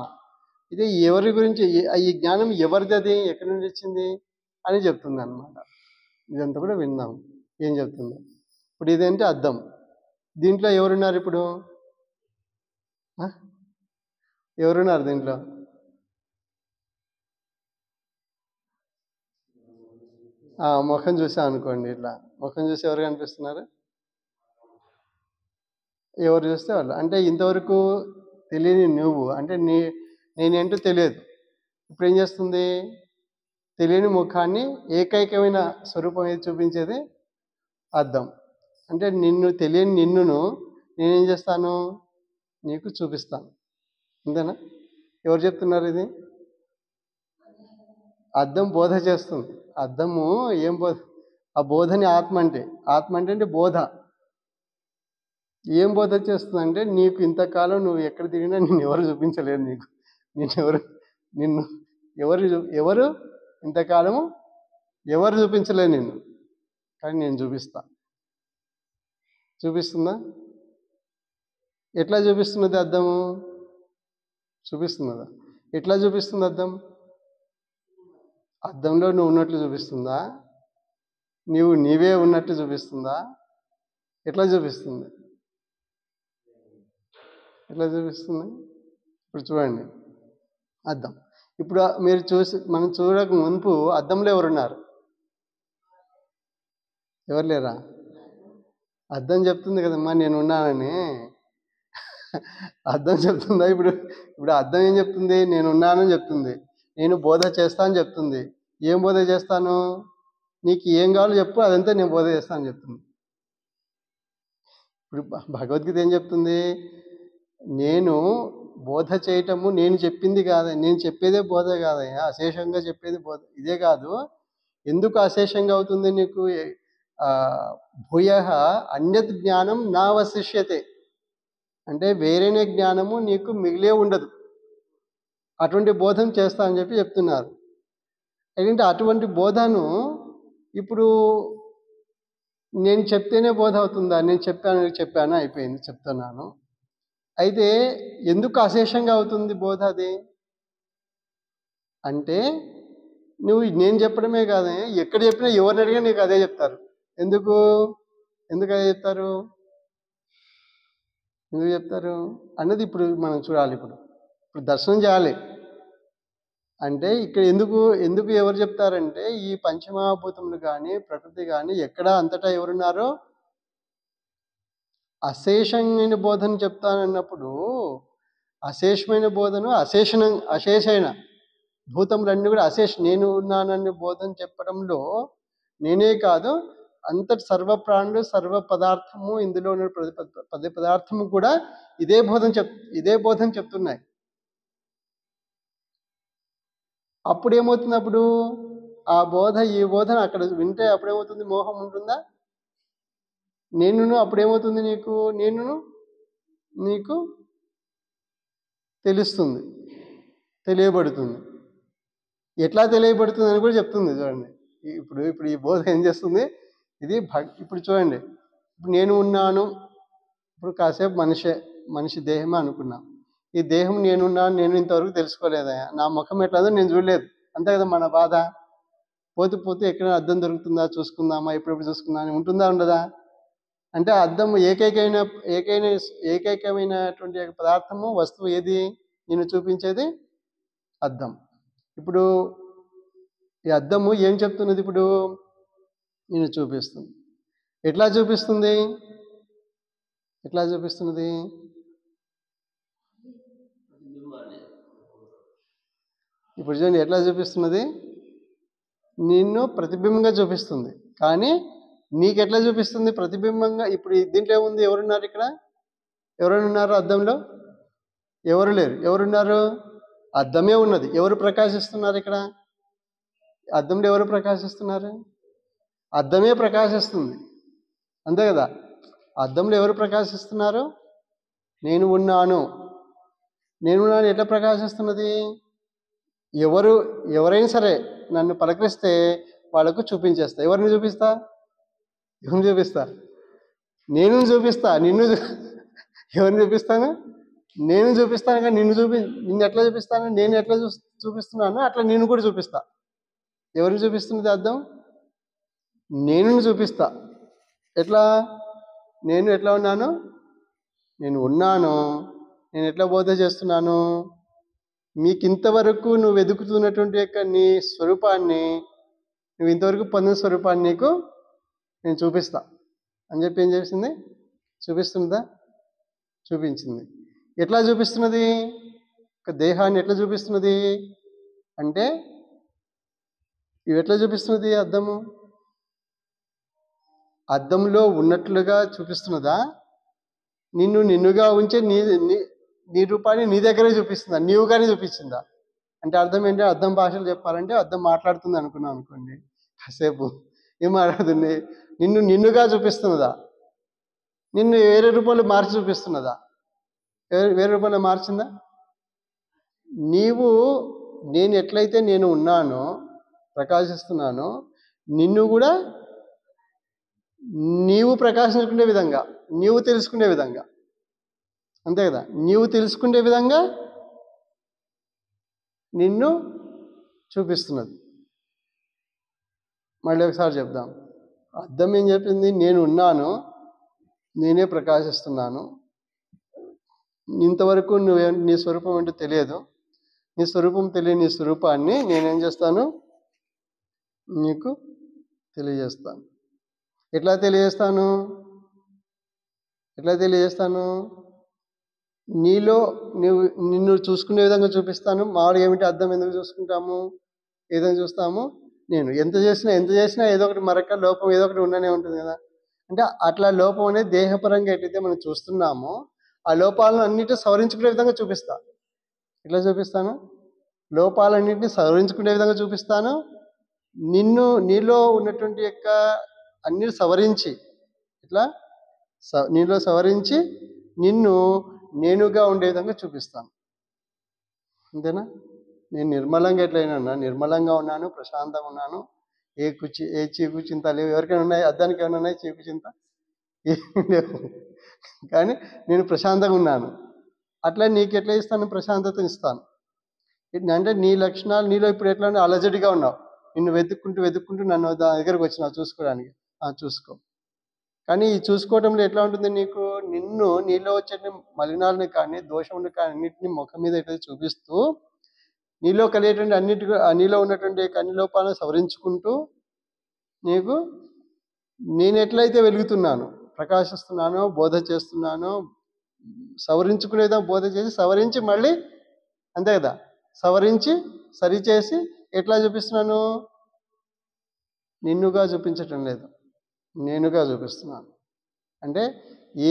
ఇది ఎవరి గురించి? ఈ జ్ఞానం ఎవరిది? అది ఎక్కడి నుంచి వచ్చింది అని చెప్తుంది అన్నమాట. ఇదంతా కూడా విందాం ఏం చెప్తుందో. ఇప్పుడు ఇదేంటి? అద్దం. దీంట్లో ఎవరున్నారు? ఇప్పుడు ఎవరున్నారు దీంట్లో? ముఖం చూసా అనుకోండి. ఇట్లా ముఖం చూసి ఎవరు కనిపిస్తున్నారు? ఎవరు చూస్తే వాళ్ళు. అంటే ఇంతవరకు తెలియని నువ్వు అంటే నేనేంటో తెలియదు. ఇప్పుడు ఏం చేస్తుంది? తెలియని ముఖాన్ని ఏకైకమైన స్వరూపం ఏది చూపించేది? అద్దం. అంటే తెలియని నిన్నును నేనేం చేస్తాను? నీకు చూపిస్తాను. అంతేనా? ఎవరు చెప్తున్నారు ఇది? అద్దం బోధ చేస్తుంది. అద్దము ఏం బోధ? ఆ బోధని ఆత్మ అంటే. ఆత్మ అంటే బోధ. ఏం బోధ చేస్తుందంటే, నీకు ఇంతకాలం నువ్వు ఎక్కడ తిరిగినా నిన్ను ఎవరు చూపించలేరు. నిన్ను ఎవరు ఇంతకాలము ఎవరు చూపించలేరు నిన్ను, కానీ నేను చూపిస్తుందా? ఎట్లా చూపిస్తున్నది అద్దము? చూపిస్తున్నదా? ఎట్లా చూపిస్తుంది అద్దం? అద్దంలో నువ్వు ఉన్నట్లు చూపిస్తుందా? నీవే ఉన్నట్టు చూపిస్తుందా? ఎట్లా చూపిస్తుంది? ఇప్పుడు చూడండి అద్దం. ఇప్పుడు మీరు మనం చూడక మునుపు అద్దంలో ఎవరున్నారు? ఎవరు లేరా? అద్దం చెప్తుంది కదమ్మా నేను ఉన్నానని. అద్దం చెప్తుందా? ఇప్పుడు అద్దం ఏం చెప్తుంది? నేను ఉన్నానని చెప్తుంది. నేను బోధ చేస్తా అని చెప్తుంది. ఏం బోధ చేస్తాను? నీకు ఏం కావాలో చెప్పు, అదంతా నేను బోధ చేస్తాను చెప్తుంది. ఇప్పుడు భగవద్గీత ఏం చెప్తుంది? నేను బోధ చేయటము నేను చెప్పింది కాదు, నేను చెప్పేదే బోధ కాదయ్యా, అశేషంగా చెప్పేది బోధ. ఇదే కాదు, ఎందుకు అశేషంగా అవుతుంది నీకు? భూయ అన్యత్ జ్ఞానం నా అవశిష్యతే అంటే వేరేనే జ్ఞానము నీకు మిగిలే ఉండదు. అటువంటి బోధన చేస్తా అని చెప్తున్నారు. ఏంటంటే అటువంటి బోధను ఇప్పుడు నేను చెప్తేనే బోధ అవుతుందా? నేను చెప్పాను అయిపోయింది, చెప్తున్నాను. అయితే ఎందుకు అశేషంగా అవుతుంది బోధ? అది అంటే నేను చెప్పడమే కాదు, ఎక్కడ చెప్పినా ఎవరిని అడిగినా నీకు అదే చెప్తారు. ఎందుకు అదే చెప్తారు? ఎందుకు చెప్తారు అన్నది ఇప్పుడు మనం చూడాలి. ఇప్పుడు దర్శనం చేయాలి. అంటే ఇక్కడ ఎందుకు ఎవరు చెప్తారంటే, ఈ పంచమహాభూతములు కానీ ప్రకృతి కానీ ఎక్కడ అంతటా ఎవరున్నారో అశేషమైన బోధన చెప్తానన్నప్పుడు అశేషమైన బోధను అశేషమైన భూతములన్నీ కూడా నేను ఉన్నానని బోధన చెప్పడంలో నేనే కాదు, అంతటి సర్వ ప్రాణులు సర్వ పదార్థము ఇందులో ఉన్న ప్రతి పదార్థము కూడా ఇదే బోధన చెప్తున్నాయి. అప్పుడు ఏమవుతుంది? ఈ బోధన అక్కడ వింటే అప్పుడేమవుతుంది? మోహం ఉంటుందా? అప్పుడేమవుతుంది? నీకు తెలుస్తుంది, తెలియబడుతుంది. ఎట్లా తెలియబడుతుంది అని కూడా చెప్తుంది. చూడండి, ఇప్పుడు ఈ బోధ ఏం చేస్తుంది? ఇప్పుడు చూడండి, ఇప్పుడు నేను ఉన్నాను. ఇప్పుడు కాసేపు మనిషి దేహమే అనుకున్నాం. ఈ దేహం నేనున్నాను, నేను ఇంతవరకు తెలుసుకోలేదా? నా ముఖం ఎట్లాదో నేను చూడలేదు, అంతే కదా మన బాధ. పోతే ఎక్కడైనా అద్దం దొరుకుతుందా, చూసుకుందామా, ఎప్పుడెప్పుడు చూసుకుందా అని ఉంటుందా, ఉండదా? అంటే అద్దం ఏకైకమైనటువంటి పదార్థము, వస్తువు ఏది? నేను చూపించేది అద్దం. ఇప్పుడు ఈ అద్దము ఏం చెప్తున్నది? ఇప్పుడు నేను చూపిస్తుంది. ఎట్లా చూపిస్తున్నది? ఇప్పుడు చూడండి ఎట్లా చూపిస్తున్నది, నిన్ను ప్రతిబింబంగా చూపిస్తుంది. కానీ నీకు ఎట్లా చూపిస్తుంది ప్రతిబింబంగా? ఇప్పుడు దీంట్లో ఏముంది? ఎవరున్నారు ఇక్కడ? ఎవరైనా ఉన్నారు అద్దంలో? ఎవరు లేరు. ఎవరున్నారు? అద్దమే ఉన్నది. ఎవరు ప్రకాశిస్తున్నారు ఇక్కడ? అద్దంలో ఎవరు ప్రకాశిస్తున్నారు? అద్దమే ప్రకాశిస్తుంది, అంతే కదా? అద్దంలో ఎవరు ప్రకాశిస్తున్నారు? నేను ఉన్నాను. నేను ఉన్నాను ఎట్లా ప్రకాశిస్తున్నది? ఎవరైనా సరే నన్ను పలకరిస్తే వాళ్ళకు చూపించేస్తా. ఎవరిని చూపిస్తా? ఎవరిని చూపిస్తా? నేను చూపిస్తా. ఎవరిని చూపిస్తాను? నేను చూపిస్తాను. కానీ నిన్ను ఎట్లా చూపిస్తాను? నేను ఎట్లా చూపిస్తున్నాను అట్లా నేను కూడా చూపిస్తా. ఎవరిని చూపిస్తున్నది అర్థం? నేను చూపిస్తా. ఎట్లా? నేను ఎట్లా ఉన్నాను? నేను ఉన్నాను. నేను ఎట్లా బోధ చేస్తున్నాను? మీకు ఇంతవరకు నువ్వు వెతుకుతున్నటువంటి యొక్క నీ స్వరూపాన్ని, నువ్వు ఇంతవరకు పొందిన స్వరూపాన్ని నీకు నేను చూపిస్తా అని చెప్పి ఏం చేసింది? చూపిస్తుందా? చూపించింది. ఎట్లా చూపిస్తున్నది? ఒక దేహాన్ని ఎట్లా చూపిస్తున్నది అంటే, ఇవి ఎట్లా చూపిస్తున్నది అద్దము? అద్దంలో ఉన్నట్లుగా చూపిస్తున్నదా? నిన్నుగా ఉంచే నీ రూపాన్ని నీ దగ్గరే చూపిస్తుందా? నీవుగానే చూపించిందా? అంటే అర్థం ఏంటి? అద్దం భాషలు చెప్పాలంటే అద్దం మాట్లాడుతుంది అనుకున్నాం అనుకోండి, కాసేపు ఏం మాట్లాడుతుంది? నిన్నుగా చూపిస్తున్నదా? నిన్ను వేరే రూపంలో మార్చి చూపిస్తున్నదా? వేరే రూపంలో మార్చిందా? నేను ఎట్లయితే నేను ఉన్నానో, ప్రకాశిస్తున్నానో, నిన్ను కూడా నీవు ప్రకాశించుకునే విధంగా, నీవు తెలుసుకునే విధంగా, అంతే కదా? నీవు తెలుసుకునే విధంగా నిన్ను చూపిస్తున్నది. మళ్ళీ ఒకసారి చెప్దాం. అర్థం ఏం చెప్పింది? నేను ఉన్నాను, నేనే ప్రకాశిస్తున్నాను. ఇంతవరకు నీ స్వరూపం ఏంటో తెలియదు. నీ స్వరూపం తెలియని నీ స్వరూపాన్ని నేనేం చేస్తాను? నీకు తెలియజేస్తాను. ఎట్లా తెలియజేస్తాను? నిన్ను చూసుకునే విధంగా చూపిస్తాను. మామూలుగా ఏమిటి అర్థం ఎందుకు చూసుకుంటాము? ఏదైనా చూస్తాము. నేను ఎంత చేసినా ఏదో ఒకటి మరొక లోపం ఏదో ఒకటి ఉండనే ఉంటుంది కదా. అంటే అట్లా లోపం అనేది దేహపరంగా ఎట్లయితే మనం చూస్తున్నామో, ఆ లోపాలను అన్నిటిని సవరించుకునే విధంగా చూపిస్తా. ఎట్లా చూపిస్తాను? లోపాలన్నింటినీ సవరించుకునే విధంగా చూపిస్తాను. నీలో ఉన్నటువంటి యొక్క అన్ని సవరించి, ఇట్లా నీలో సవరించి నిన్ను నేనుగా ఉండే విధంగా చూపిస్తాను. అంతేనా? నేను నిర్మలంగా ఎట్లయినా నిర్మలంగా ఉన్నాను, ప్రశాంతంగా ఉన్నాను. ఏ చీకు చింత లేవు. ఎవరికైనా ఉన్నాయి? అద్దానికి ఏమైనా ఉన్నాయి చీకు చింత? ఏమి లేవు. కానీ నేను ప్రశాంతంగా ఉన్నాను. అట్లా నీకు ఎట్లా ఇస్తాను? ప్రశాంతతను ఇస్తాను. అంటే నీ లక్షణాలు నీలో ఇప్పుడు ఎట్లా ఉన్నాయి? అలజడిగా ఉన్నావు. నిన్ను వెతుక్కుంటూ నన్ను దగ్గరకు వచ్చినావు చూసుకోవడానికి. చూసుకో. కానీ ఈ చూసుకోవడంలో ఎట్లా ఉంటుంది? నీలో వచ్చే మలినాలను కానీ, దోషములను కానీ అన్నింటినీ ముఖం మీద ఎట్లా చూపిస్తూ, నీలో కలిగేటువంటి నీలో ఉన్నటువంటి అన్ని లోపాలను సవరించుకుంటూ, నేను ఎట్లయితే వెలుగుతున్నాను, ప్రకాశిస్తున్నానో, బోధ చేస్తున్నానో, సవరించుకునేదా బోధ చేసి సవరించి మళ్ళీ, అంతే కదా, సవరించి సరిచేసి ఎట్లా చూపిస్తున్నాను? నిన్నుగా చూపించటం లేదు, నేనుగా చూపిస్తున్నాను. అంటే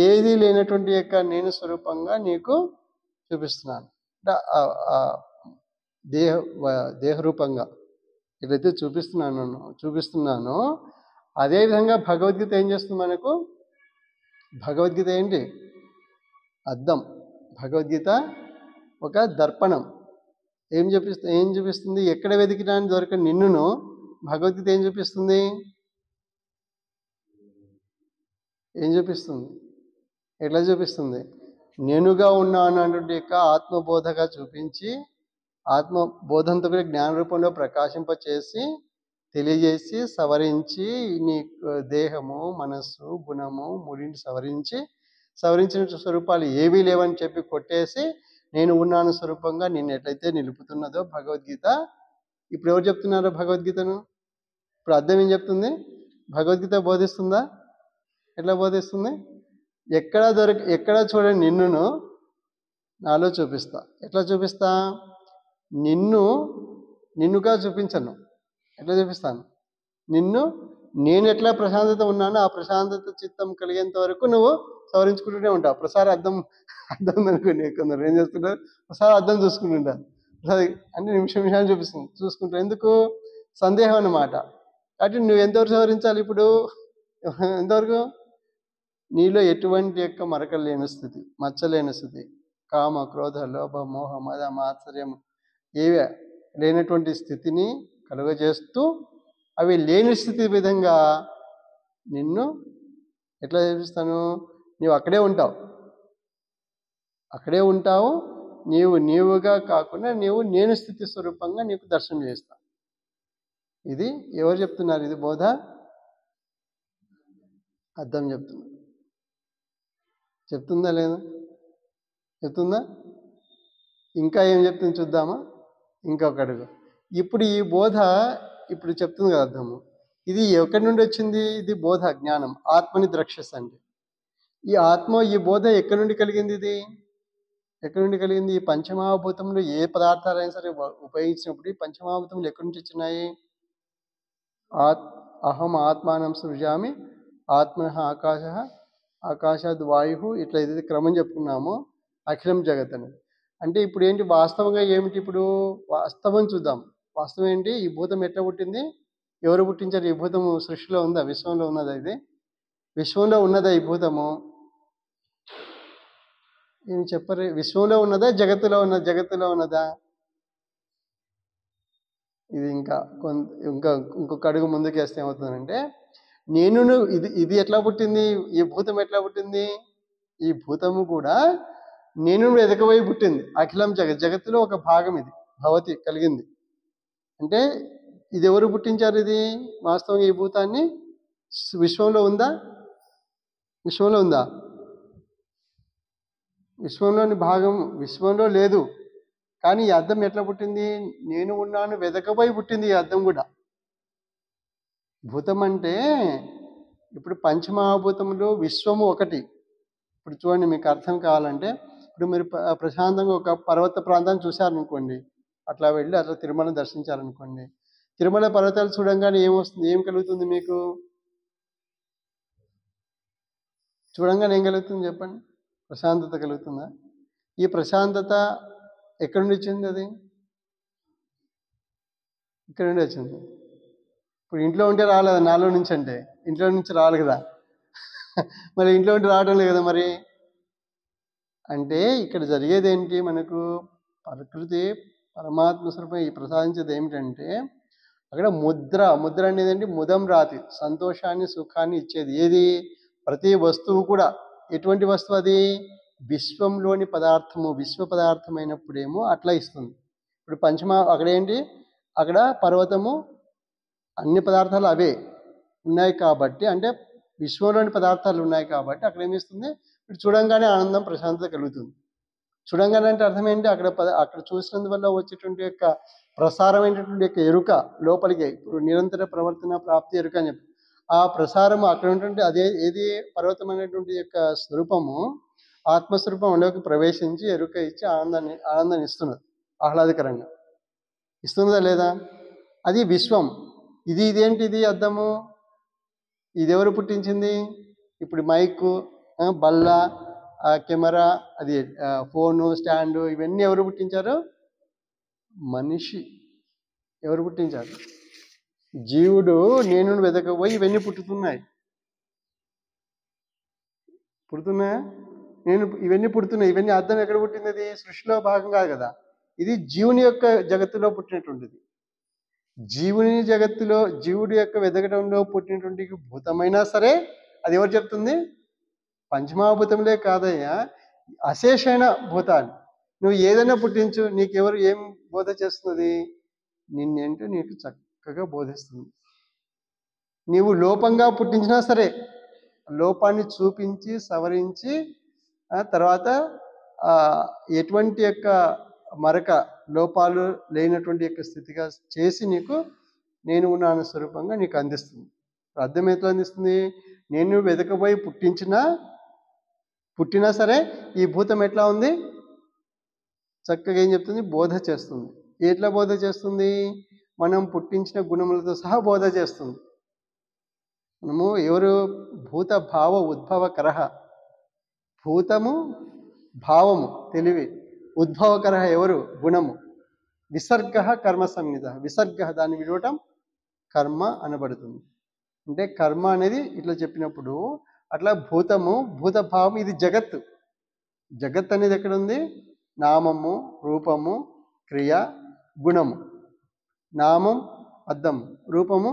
ఏది లేనటువంటి యొక్క నేను స్వరూపంగా నీకు చూపిస్తున్నాను. అంటే దేహరూపంగా ఏదైతే చూపిస్తున్నానో అదేవిధంగా భగవద్గీత ఏం చేస్తుంది మనకు? భగవద్గీత ఏంటి? అద్దం. భగవద్గీత ఒక దర్పణం. ఏం చూపిస్తుంది? ఎక్కడ వెతికినా దొరకని నిన్నును భగవద్గీత ఏం చూపిస్తుంది? ఎట్లా చూపిస్తుంది? నేనుగా ఉన్నాను అన్నటువంటి యొక్క ఆత్మబోధగా చూపించి, ఆత్మబోధంతో కూడా జ్ఞాన రూపంలో ప్రకాశింపచేసి, తెలియజేసి, సవరించి, నీ దేహము, మనస్సు, గుణము మూడింటి సవరించిన స్వరూపాలు ఏవీ లేవని చెప్పి కొట్టేసి, నేను ఉన్నాను స్వరూపంగా నిన్ను ఎట్లయితే నిలుపుతున్నదో భగవద్గీత. ఇప్పుడు ఎవరు చెప్తున్నారో భగవద్గీతను? ఇప్పుడు అర్థం ఏం చెప్తుంది? భగవద్గీత బోధిస్తుందా? ఎట్లా బోధిస్తుంది? ఎక్కడ చూడండి నిన్నును నాలో చూపిస్తా. ఎట్లా చూపిస్తా? నిన్నుగా చూపించను. ఎట్లా చూపిస్తాను? నేను ఎట్లా ప్రశాంతత ఉన్నానో ఆ ప్రశాంతత చిత్తం కలిగేంత వరకు నువ్వు సవరించుకుంటూనే ఉంటావు. ప్రసార అద్దం ఉందనుకోండి, కొందరు ఏం చేస్తుంటారు, ప్రసార అద్దం చూసుకుంటుంటారు. అంటే నిమిషాలు చూసుకుంటారు. ఎందుకు? సందేహం అన్నమాట. కాబట్టి నువ్వు ఎంతవరకు సవరించాలి ఇప్పుడు? ఎంతవరకు? నీలో ఎటువంటి యొక్క మరకలు లేని స్థితి, మచ్చలేని స్థితి, కామ, క్రోధ, లోభ, మోహ, మద, మాత్సర్యం ఏవి లేనటువంటి స్థితిని కలుగజేస్తూ అవి లేని స్థితి విధంగా నిన్ను ఎట్లా చూపిస్తాను? నీవు అక్కడే ఉంటావు. నీవుగా కాకుండా నేను స్థితి స్వరూపంగా నీకు దర్శనం చేస్తా. ఇది ఎవరు చెప్తున్నారు? ఇది బోధ అర్థం చెప్తుందా లేదా? చెప్తుందా? ఇంకా ఏం చెప్తుంది చూద్దామా? ఇంకొక అడుగు. ఇప్పుడు ఈ బోధ ఇప్పుడు చెప్తుంది కదా అర్థము. ఇది ఎక్కడి నుండి వచ్చింది? ఇది బోధ, జ్ఞానం, ఆత్మని ద్రక్షస్ అంటే. ఈ బోధ ఎక్కడి నుండి కలిగింది? ఇది ఎక్కడి నుండి కలిగింది? ఈ పంచమహాభూతంలో ఏ పదార్థాలైనా సరే ఉపయోగించినప్పుడు ఈ పంచమహాభూతములు ఎక్కడి నుంచి వచ్చినాయి? అహం ఆత్మానం సృజామి, ఆత్మ ఆకాశాద్ వాయు, ఇట్లా ఏదైతే క్రమం చెప్పుకున్నామో అఖిలం జగత్ అని. అంటే ఇప్పుడు ఏంటి వాస్తవంగా ఏమిటి? ఇప్పుడు వాస్తవం చూద్దాం. వాస్తవం ఏంటి? ఈ భూతం ఎట్లా పుట్టింది? ఎవరు పుట్టించారు? ఈ భూతము సృష్టిలో ఉందా? విశ్వంలో ఉన్నదా? ఇది విశ్వంలో ఉన్నదా ఈ భూతము? ఏం చెప్పరు? విశ్వంలో ఉన్నదా? జగత్తులో ఉన్నదా? ఇది ఇంకొక అడుగు ముందుకేస్తే ఏమవుతుందంటే, ఇది ఎట్లా పుట్టింది? ఈ భూతం ఎట్లా పుట్టింది? ఈ భూతము కూడా నేను వెదకబోయి పుట్టింది. అఖిలం జగత్తులో ఒక భాగం ఇది భవతి కలిగింది. అంటే ఇది ఎవరు పుట్టించారు? ఇది వాస్తవంగా ఈ భూతాన్ని విశ్వంలో ఉందా? విశ్వంలోని భాగం విశ్వంలో లేదు. కానీ ఈ అద్దం ఎట్లా పుట్టింది? నేను ఉన్నాను వెదకబోయి పుట్టింది ఈ అద్దం కూడా. భూతం అంటే ఇప్పుడు పంచమహాభూతములు, విశ్వము ఒకటి. ఇప్పుడు చూడండి, మీకు అర్థం కావాలంటే, ఇప్పుడు మీరు ప్రశాంతంగా ఒక పర్వత ప్రాంతాన్ని చూశారనుకోండి, అట్లా వెళ్ళి అట్లా తిరుమల దర్శించారనుకోండి, తిరుమల పర్వతాలు చూడంగానే ఏమొస్తుంది? ఏం కలుగుతుంది మీకు? చూడంగానే ఏం కలుగుతుంది చెప్పండి? ప్రశాంతత కలుగుతుందా? ఈ ప్రశాంతత ఎక్కడి నుండి వచ్చింది? అది ఇక్కడ నుండి వచ్చింది. ఇప్పుడు ఇంట్లో ఉంటే రాలేదు, నాలో నుంచి అంటే ఇంట్లో నుంచి రావాలి కదా. మరి ఇంట్లో ఉంటే రావడం లేదు కదా. మరి అంటే ఇక్కడ జరిగేది ఏంటి? మనకు ప్రకృతి పరమాత్మ స్వరూపం ఈ ప్రసాదించేది ఏమిటంటే, అక్కడ ముద్ర అనేది ఏంటి? ముదం రాతి, సంతోషాన్ని, సుఖాన్ని ఇచ్చేది. ఏది? ప్రతి వస్తువు కూడా. ఎటువంటి వస్తువు అది? విశ్వంలోని పదార్థము, విశ్వ పదార్థమైనప్పుడేమో అట్లా ఇస్తుంది. ఇప్పుడు అక్కడ ఏంటి? అక్కడ పర్వతము, అన్ని పదార్థాలు అవే ఉన్నాయి కాబట్టి, అంటే విశ్వంలోని పదార్థాలు ఉన్నాయి కాబట్టి అక్కడ ఏమిస్తుంది? ఇప్పుడు చూడంగానే ఆనందం, ప్రశాంతత కలుగుతుంది. చూడంగానే అంటే అర్థం ఏంటి? అక్కడ చూసినందువల్ల వచ్చేటువంటి యొక్క ప్రసారమైనటువంటి యొక్క ఎరుక లోపలికి, ఇప్పుడు నిరంతర ప్రవర్తన ప్రాప్తి ఎరుక అని చెప్పి ఆ ప్రసారము అక్కడ ఉన్నటువంటి ఏది పర్వతం అనేటువంటి యొక్క స్వరూపము, ఆత్మస్వరూపంలోకి ప్రవేశించి ఎరుక ఇచ్చి ఆనందాన్ని ఇస్తున్నది. ఆహ్లాదకరంగా ఇస్తున్నదా లేదా? అది విశ్వం. ఇదేంటిది? అద్దము. ఇది ఎవరు పుట్టించింది? ఇప్పుడు మైకు, బల్ల, కెమెరా, అది ఫోను, స్టాండు, ఇవన్నీ ఎవరు పుట్టించారు? మనిషి. ఎవరు పుట్టించారు? జీవుడు నేను వెదకపోయి ఇవన్నీ పుట్టుతున్నాయా? ఇవన్నీ పుడుతున్నాయి. ఇవన్నీ అర్థం ఎక్కడ పుట్టింది? అది సృష్టిలో భాగం కాదు కదా. ఇది జీవుని యొక్క జగత్తులో పుట్టినటువంటిది. జీవుడి యొక్క వెదకటంలో పుట్టినటువంటి భూతమైనా సరే అది ఎవరు చెప్తుంది? పంచమహాభూతములే కాదయ్యా, అశేషమైన భూతాలు. నువ్వు ఏదైనా పుట్టించు, నీకెవరు ఏం బోధ చేస్తున్నది? నిన్నేంటో నీకు చక్కగా బోధిస్తుంది. నీవు లోపంగా పుట్టించినా సరే లోపాన్ని చూపించి సవరించి తర్వాత ఎటువంటి యొక్క మరక లోపాలు లేనటువంటి యొక్క స్థితిగా చేసి నీకు నేను ఉన్నాను స్వరూపంగా నీకు అందిస్తుంది. అర్థం ఎట్లా అందిస్తుంది? నేను వెదకబోయి పుట్టినా సరే ఈ భూతం ఎట్లా ఉంది? చక్కగా ఏం చెప్తుంది? బోధ చేస్తుంది. ఎట్లా బోధ చేస్తుంది? మనం పుట్టించిన గుణములతో సహా బోధ చేస్తుంది. మనము ఎవరు? భూత భావ ఉద్భవకరః. భూతము భావము తెలివి, ఉద్భవకరః ఎవరు? గుణము. విసర్గ కర్మ సంహిత. విసర్గ దాన్ని విడవటం కర్మ అనబడుతుంది. అంటే కర్మ అనేది ఇట్లా చెప్పినప్పుడు అట్లా భూతము, భూత భావం, ఇది జగత్తు. జగత్ అనేది ఎక్కడ ఉంది? నామము, రూపము, క్రియ, గుణము. నామం అద్దం, రూపము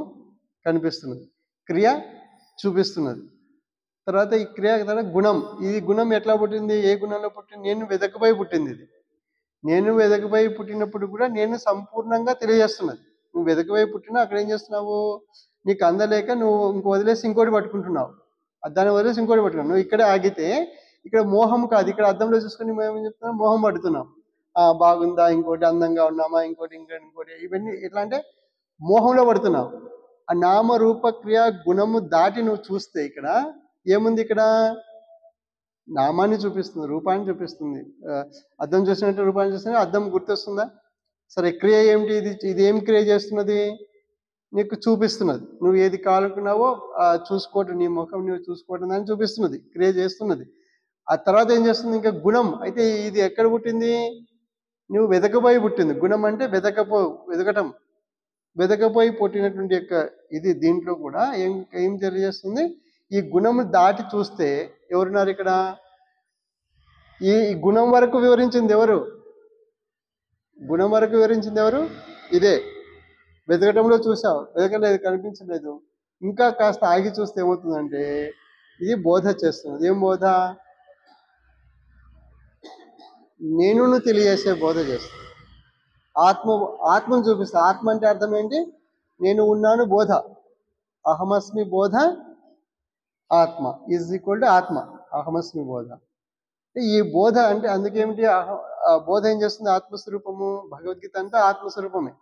కనిపిస్తున్నది, క్రియ చూపిస్తున్నది. తర్వాత ఈ క్రియ తర్వాత గుణం. ఇది గుణం ఎట్లా పుట్టింది? ఏ గుణంలో పుట్టింది? నేను వెదకబోయి పుట్టింది ఇది. నేను వెదకబోయి పుట్టినప్పుడు కూడా నేను సంపూర్ణంగా తెలియజేస్తున్నది. నువ్వు వెదకబోయి పుట్టినా అక్కడ ఏం చేస్తున్నావు? నీకు అందలేక నువ్వు వదిలేసి ఇంకోటి పట్టుకుంటున్నావు. దాన్ని వదిలేసి ఇంకోటి పట్టుకున్నావు. నువ్వు ఇక్కడే ఆగితే ఇక్కడ మోహం కాదు, ఇక్కడ అద్దంలో చూసుకొని మేము ఏం చెప్తున్నాం? మోహం పడుతున్నాం. బాగుందా, ఇంకోటి అందంగా ఉన్నామా, ఇంకోటి ఇవన్నీ ఎట్లా అంటే మోహంలో పడుతున్నావు. ఆ నామ రూప క్రియ గుణము దాటి నువ్వు చూస్తే ఇక్కడ ఏముంది? ఇక్కడ నామాన్ని చూపిస్తుంది, రూపాన్ని చూపిస్తుంది. అద్దం చూసినట్టు రూపాన్ని చూస్తే అద్దం గుర్తొస్తుందా? సరే, క్రియ ఏమిటి? ఇది ఏం క్రియ చేస్తున్నది? నీకు చూపిస్తున్నది. నువ్వు ఏది కావాలనుకున్నావో చూసుకోవటం, నీ ముఖం నువ్వు చూసుకోవటం దాన్ని చూపిస్తున్నది, క్రియ చేస్తున్నది. ఆ తర్వాత ఏం చేస్తుంది? ఇంకా గుణం. అయితే ఇది ఎక్కడ పుట్టింది? నువ్వు వెదకబోయి పుట్టింది. గుణం అంటే వెదకటం, వెదకపోయి పుట్టినటువంటి యొక్క ఇది. దీంట్లో కూడా ఏం తెలియజేస్తుంది? ఈ గుణము దాటి చూస్తే ఎవరున్నారు ఇక్కడ? ఈ గుణం వరకు వివరించింది ఎవరు? గుణం వరకు వివరించింది ఎవరు? ఇదే. వెతకటంలో చూసావు, వెతకలేదు, కనిపించలేదు. ఇంకా కాస్త ఆగి చూస్తే ఏమవుతుందంటే ఇది బోధ చేస్తున్నది. ఏం బోధ? నేనును తెలియజేసే బోధ చేస్తుంది. ఆత్మను చూపిస్తా. ఆత్మ అంటే అర్థం ఏంటి? నేను ఉన్నాను బోధ. అహమస్మి బోధ ఆత్మ ఈజ్ ఈక్వల్ టు ఆత్మ. అహమస్మి బోధ. ఈ బోధ అంటే అందుకేమిటి? బోధ ఏం చేస్తుంది? ఆత్మస్వరూపము. భగవద్గీత అంతా ఆత్మస్వరూపమే.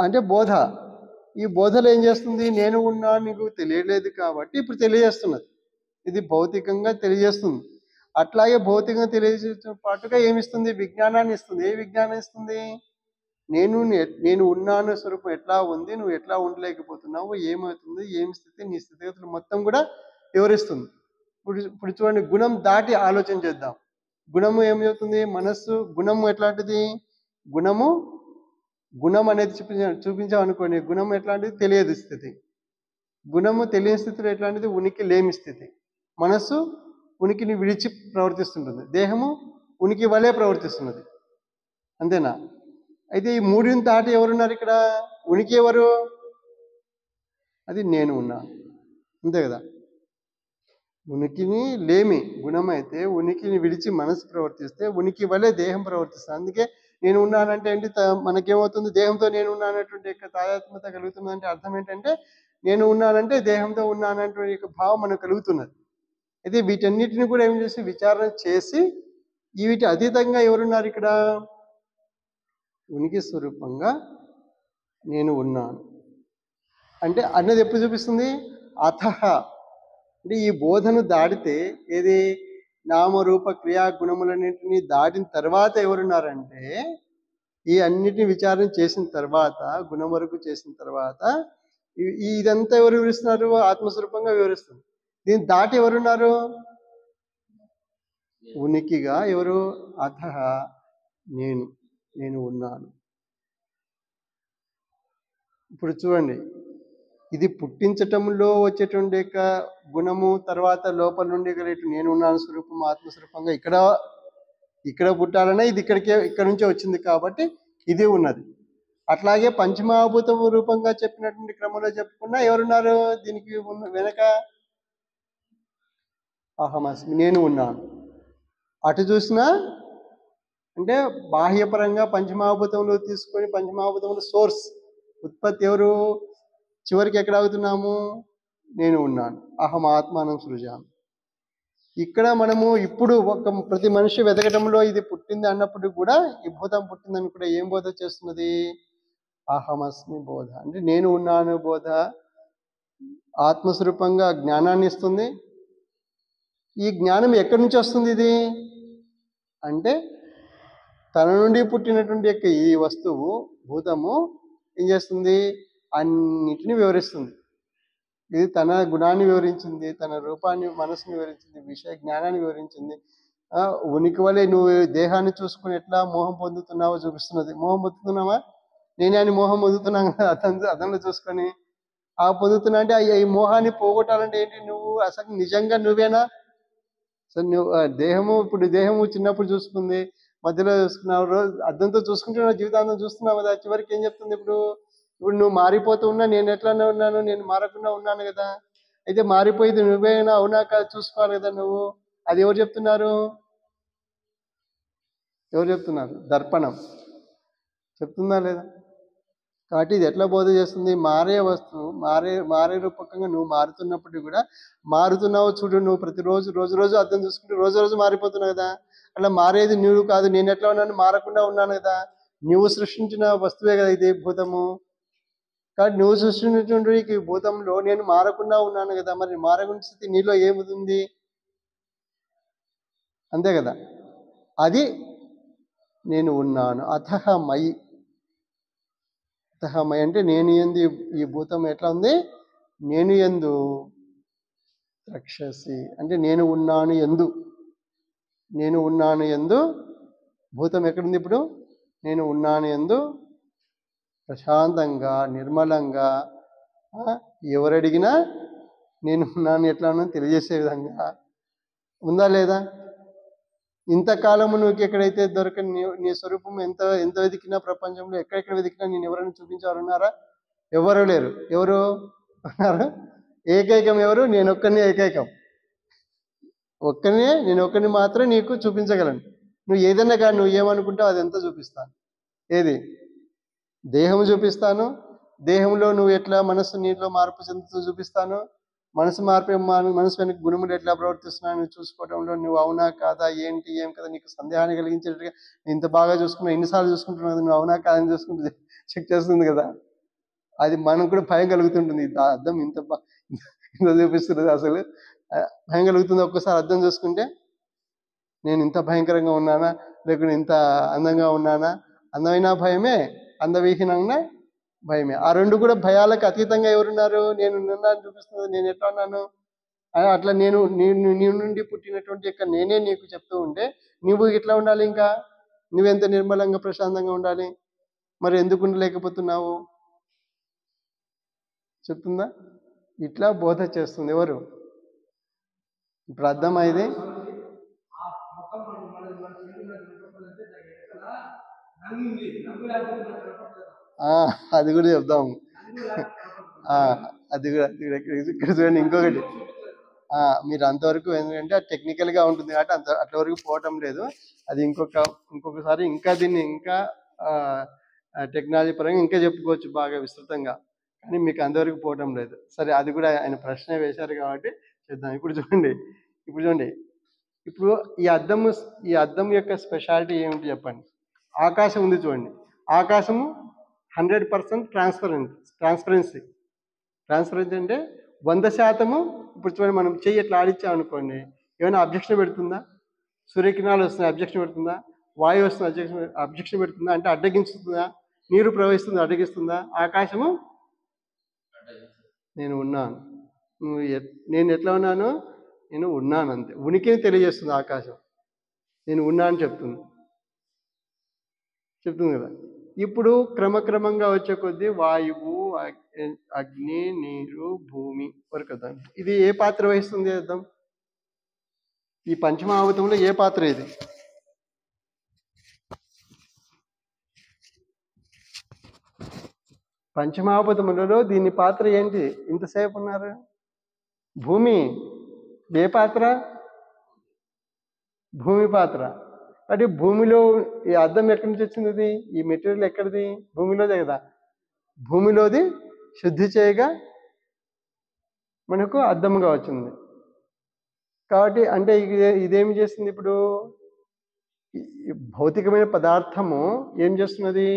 అంటే బోధ. ఈ బోధలో ఏం చేస్తుంది? నేను ఉన్నా నీకు తెలియలేదు కాబట్టి ఇప్పుడు తెలియజేస్తున్నది. ఇది భౌతికంగా తెలియజేస్తుంది. అట్లాగే భౌతికంగా తెలియజేసే పాటుగా ఏమిస్తుంది? విజ్ఞానాన్ని ఇస్తుంది. ఏ విజ్ఞానం ఇస్తుంది? నేను ఉన్నాను స్వరూపం ఎట్లా ఉంది, నువ్వు ఎట్లా ఉండలేకపోతున్నావు, ఏమవుతుంది, ఏం స్థితి, నీ స్థితిగతులు మొత్తం కూడా వివరిస్తుంది. ఇప్పుడు చూడండి, గుణం దాటి ఆలోచన చేద్దాం. గుణము ఏం చెప్తుంది? మనస్సు. గుణము ఎట్లాంటిది? గుణం అనేది చూపించాం అనుకోండి. గుణం ఎట్లాంటిది? తెలియదు స్థితి. గుణము తెలియని స్థితిలో ఎట్లాంటిది? ఉనికి లేని స్థితి. మనస్సు ఉనికిని విడిచి ప్రవర్తిస్తుంటుంది. దేహము ఉనికి వలె ప్రవర్తిస్తున్నది. అంతేనా? అయితే ఈ మూడిని దాటి ఎవరున్నారు ఇక్కడ? ఉనికి ఎవరు? అది నేను ఉన్నా. అంతే కదా? ఉనికిని లేమి గుణం అయితే ఉనికిని విడిచి మనసు ప్రవర్తిస్తే ఉనికి వలె దేహం ప్రవర్తిస్తుంది. అందుకే నేను ఉన్నానంటే ఏంటి? మనకేమవుతుంది? దేహంతో నేను ఉన్నానటువంటి యొక్క తాదాత్మ్యత కలుగుతుందంటే అర్థం ఏంటంటే నేను ఉన్నానంటే దేహంతో ఉన్నానటువంటి యొక్క భావం మనకు కలుగుతున్నది. అయితే వీటన్నిటిని కూడా ఏం చేసి విచారణ చేసి వీటి అతీతంగా ఎవరున్నారు ఇక్కడ? ఉనికి స్వరూపంగా నేను ఉన్నాను అంటే అన్నది ఎప్పుడు చూపిస్తుంది? అథః అంటే ఈ బోధను దాటితే ఏది? నామరూప క్రియా గుణములన్నింటినీ దాటిన తర్వాత ఎవరున్నారంటే ఈ అన్నిటిని విచారణ చేసిన తర్వాత, గుణం వరకు చేసిన తర్వాత ఇదంతా ఎవరు వివరిస్తున్నారు? ఆత్మస్వరూపంగా వివరిస్తుంది. దీన్ని దాటి ఎవరున్నారు? ఉనికిగా ఎవరు? అథః నేను ఉన్నాను. ఇప్పుడు చూడండి, ఇది పుట్టించటంలో వచ్చేటువంటి యొక్క గుణము, తర్వాత లోపల నుండి నేను ఉన్నాను స్వరూపం ఆత్మస్వరూపంగా ఇక్కడ పుట్టాలనే ఇది ఇక్కడ నుంచే వచ్చింది కాబట్టి ఇది ఉన్నది. అట్లాగే పంచమహాభూత రూపంగా చెప్పినటువంటి క్రమంలో చెప్పుకున్నా ఎవరున్నారు దీనికి వెనక? అహమస్మి, నేను ఉన్నాను. అటు చూసినా అంటే బాహ్యపరంగా పంచమహాభూతంలో తీసుకొని పంచమహాభూతంలో సోర్స్ ఉత్పత్తి ఎవరు? చివరికి ఎక్కడ అవుతున్నాము? నేను ఉన్నాను. అహం ఆత్మానం సృజామి. ఇక్కడ మనము ఇప్పుడు ప్రతి మనిషి వెతకటంలో ఇది పుట్టింది అన్నప్పుడు కూడా ఈ భూతం పుట్టిందని కూడా ఏం బోధ చేస్తున్నది? అహమస్మి బోధ. అంటే నేను ఉన్నాను బోధ ఆత్మస్వరూపంగా జ్ఞానాన్ని ఇస్తుంది. ఈ జ్ఞానం ఎక్కడి నుంచి వస్తుంది? ఇది అంటే తన నుండి పుట్టినటువంటి యొక్క ఈ వస్తువు భూతము ఏం చేస్తుంది? అన్నిటిని వివరిస్తుంది. ఇది తన గుణాన్ని వివరించింది, తన రూపాన్ని, మనసుని వివరించింది, విషయ జ్ఞానాన్ని వివరించింది. ఉనికి వలె నువ్వు దేహాన్ని చూసుకుని ఎట్లా మోహం పొందుతున్నావో చూపిస్తున్నది. మోహం పొందుతున్నావా? నేనే అని మోహం పొందుతున్నాను కదా అతనిలో చూసుకొని. పొందుతున్నా అంటే ఈ మోహాన్ని పోగొట్టాలంటే ఏంటి? నువ్వు అసలు నిజంగా నువ్వేనా? సో నువ్వు దేహము, ఇప్పుడు దేహము చిన్నప్పుడు చూసుకుంది, మధ్యలో చూసుకున్నావు, రోజు అద్దంతో చూసుకుంటున్నావు, జీవితాంతం చూస్తున్నావు కదా. చివరికి ఏం చెప్తుంది? ఇప్పుడు నువ్వు మారిపోతూ ఉన్నా, నేను ఎట్లానే ఉన్నాను, నేను మారకుండా ఉన్నాను కదా. అయితే మారిపోయేది నువ్వేనా అవునా కాదు చూసుకోవాలి కదా నువ్వు. అది ఎవరు చెప్తున్నారు? ఎవరు చెప్తున్నారు? దర్పణం చెప్తుందా లేదా? కాబట్టి ఇది ఎట్లా బోధ చేస్తుంది? మారే వస్తువు, మారే రూపకంగా నువ్వు మారుతున్నప్పటికీ కూడా మారుతున్నావు చూడు. నువ్వు ప్రతిరోజు రోజు అర్థం చూసుకుంటూ రోజు మారిపోతున్నావు కదా. అట్లా మారేది నువ్వు కాదు. నేను ఎట్లా ఉన్నాను? మారకుండా ఉన్నాను కదా. నువ్వు సృష్టించిన వస్తువే కదా ఇది భూతము. కాబట్టి నువ్వు సృష్టించినటువంటి భూతంలో నేను మారకుండా ఉన్నాను కదా. మరి మారకుండా స్థితి నీలో ఏముంది? అంతే కదా. అది నేను ఉన్నాను. అథహ మయి అంటే నేను యందు ఈ భూతం ఎట్లా ఉంది? నేను యందు రక్షసి అంటే నేను ఉన్నాను యందు. నేను ఉన్నాను యందు భూతం ఎక్కడుంది? ఇప్పుడు నేను ఉన్నాను యందు ప్రశాంతంగా, నిర్మలంగా, ఎవరడిగినా నేను ఉన్నాను ఎట్లా ఉన్నాను తెలియజేసే విధంగా ఉందా లేదా? ఇంతకాలము నువ్వు ఎక్కడైతే దొరకని నీ స్వరూపం ఎంత వెతికినా, ప్రపంచంలో ఎక్కడెక్కడ వెతికినా నేను ఎవరైనా చూపించాలన్నారా? ఎవరు లేరు. ఎవరు ఉన్నారు? ఏకైకం ఎవరు? నేను ఒక్కనే ఏకైకం. నేను ఒక్కని మాత్రం నీకు చూపించగలను. నువ్వు ఏదన్నా కానీ నువ్వు ఏమనుకుంటావు అదంతా చూపిస్తాను. ఏది? దేహం చూపిస్తాను. దేహంలో నువ్వు ఎట్లా మనసు నీలో మార్పు చెందుతూ చూపిస్తాను. మనసు వెనక గుణములు ఎట్లా ప్రవర్తిస్తున్నాను నువ్వు చూసుకోవడంలో నువ్వు అవునా కాదా, ఏంటి ఏం కదా నీకు సందేహాన్ని కలిగించేట్టుగా ఇంత బాగా చూసుకున్నావు, ఎన్నిసార్లు చూసుకుంటున్నావు, నువ్వు అవునా కాదని చూసుకుంటే చెక్ చేస్తుంది కదా. అది మనకు కూడా భయం కలుగుతుంటుంది. అర్థం ఇంత చూపిస్తున్నది, అసలు భయం కలుగుతుంది. ఒక్కసారి అర్థం చూసుకుంటే నేను ఇంత భయంకరంగా ఉన్నానా, లేకుంటే ఇంత అందంగా ఉన్నానా? అందమైన భయమే, అందవిహీనంగా భయమే. ఆ రెండు కూడా భయాలకు అతీతంగా ఎవరున్నారు? నేను ఉన్నాను చూపిస్తున్నది. నేను ఎట్లా ఉన్నాను? అట్లా నీ నుండి పుట్టినటువంటి యొక్క నేనే నీకు చెప్తూ ఉంటే నువ్వు ఎట్లా ఉండాలి? ఇంకా నువ్వెంత నిర్మలంగా, ప్రశాంతంగా ఉండాలి. మరి ఎందుకు ఉండలేకపోతున్నావు? చెప్తుందా? ఇట్లా బోధ చేస్తుంది. ఎవరు? ఇప్పుడు అర్థమైంది. అది కూడా చెప్దాం. అది కూడా ఇక్కడ చూడండి. ఇంకొకటి, మీరు అంతవరకు ఎందుకంటే టెక్నికల్గా ఉంటుంది కాబట్టి అట్ల వరకు పోవటం లేదు. అది ఇంకొకసారి ఇంకా దీన్ని ఇంకా టెక్నాలజీ పరంగా ఇంకా చెప్పుకోవచ్చు బాగా విస్తృతంగా, కానీ మీకు అంతవరకు పోవటం లేదు. సరే, అది కూడా ఆయన ప్రశ్న వేశారు కాబట్టి చేద్దాం. ఇప్పుడు చూడండి. ఇప్పుడు ఈ అద్దం యొక్క స్పెషాలిటీ ఏమిటి చెప్పండి? ఆకాశం ఉంది చూడండి. ఆకాశము 100% ట్రాన్స్పరెన్సీ అంటే 100%. ఇప్పుడు చూడండి, మనం చెయ్యి ఎట్లా ఆడిచ్చామనుకోండి, ఏమైనా అబ్జెక్షన్ పెడుతుందా? సూర్యకిరణాలు వస్తున్నాయి, అబ్జెక్షన్ పెడుతుందా? వాయువు వస్తుంది, అబ్జెక్షన్ పెడుతుందా? అంటే అడ్డగించుతుందా? నీరు ప్రవహిస్తుంది, అడ్డగిస్తుందా? ఆకాశము నేను ఉన్నాను. నేను ఎట్లా ఉన్నాను? నేను ఉన్నాను, అంతే. ఉనికిని తెలియజేస్తుంది ఆకాశం. నేను ఉన్నా అని చెప్తుంది కదా. ఇప్పుడు క్రమక్రమంగా వచ్చే కొద్దీ వాయువు, అగ్ని, నీరు, భూమి వరకు వద్దాం. ఇది ఏ పాత్ర వహిస్తుంది? అర్థం ఈ పంచమహాభూతంలో ఏ పాత్ర ఇది? పంచమహాభూతములలో దీని పాత్ర ఏంటి? ఇంతసేపు ఉన్నారు. భూమి. ఏ పాత్ర? భూమి పాత్ర. అంటే భూమిలో ఈ అద్దం ఎక్కడి నుంచి వచ్చింది? ఇది ఈ మెటీరియల్ ఎక్కడిది? భూమిలోదే కదా. భూమిలోది శుద్ధి చేయగా మనకు అద్దముగా వచ్చింది. కాబట్టి అంటే ఇదేమి చేస్తుంది? ఇప్పుడు భౌతికమైన పదార్థము ఏం చేస్తున్నది?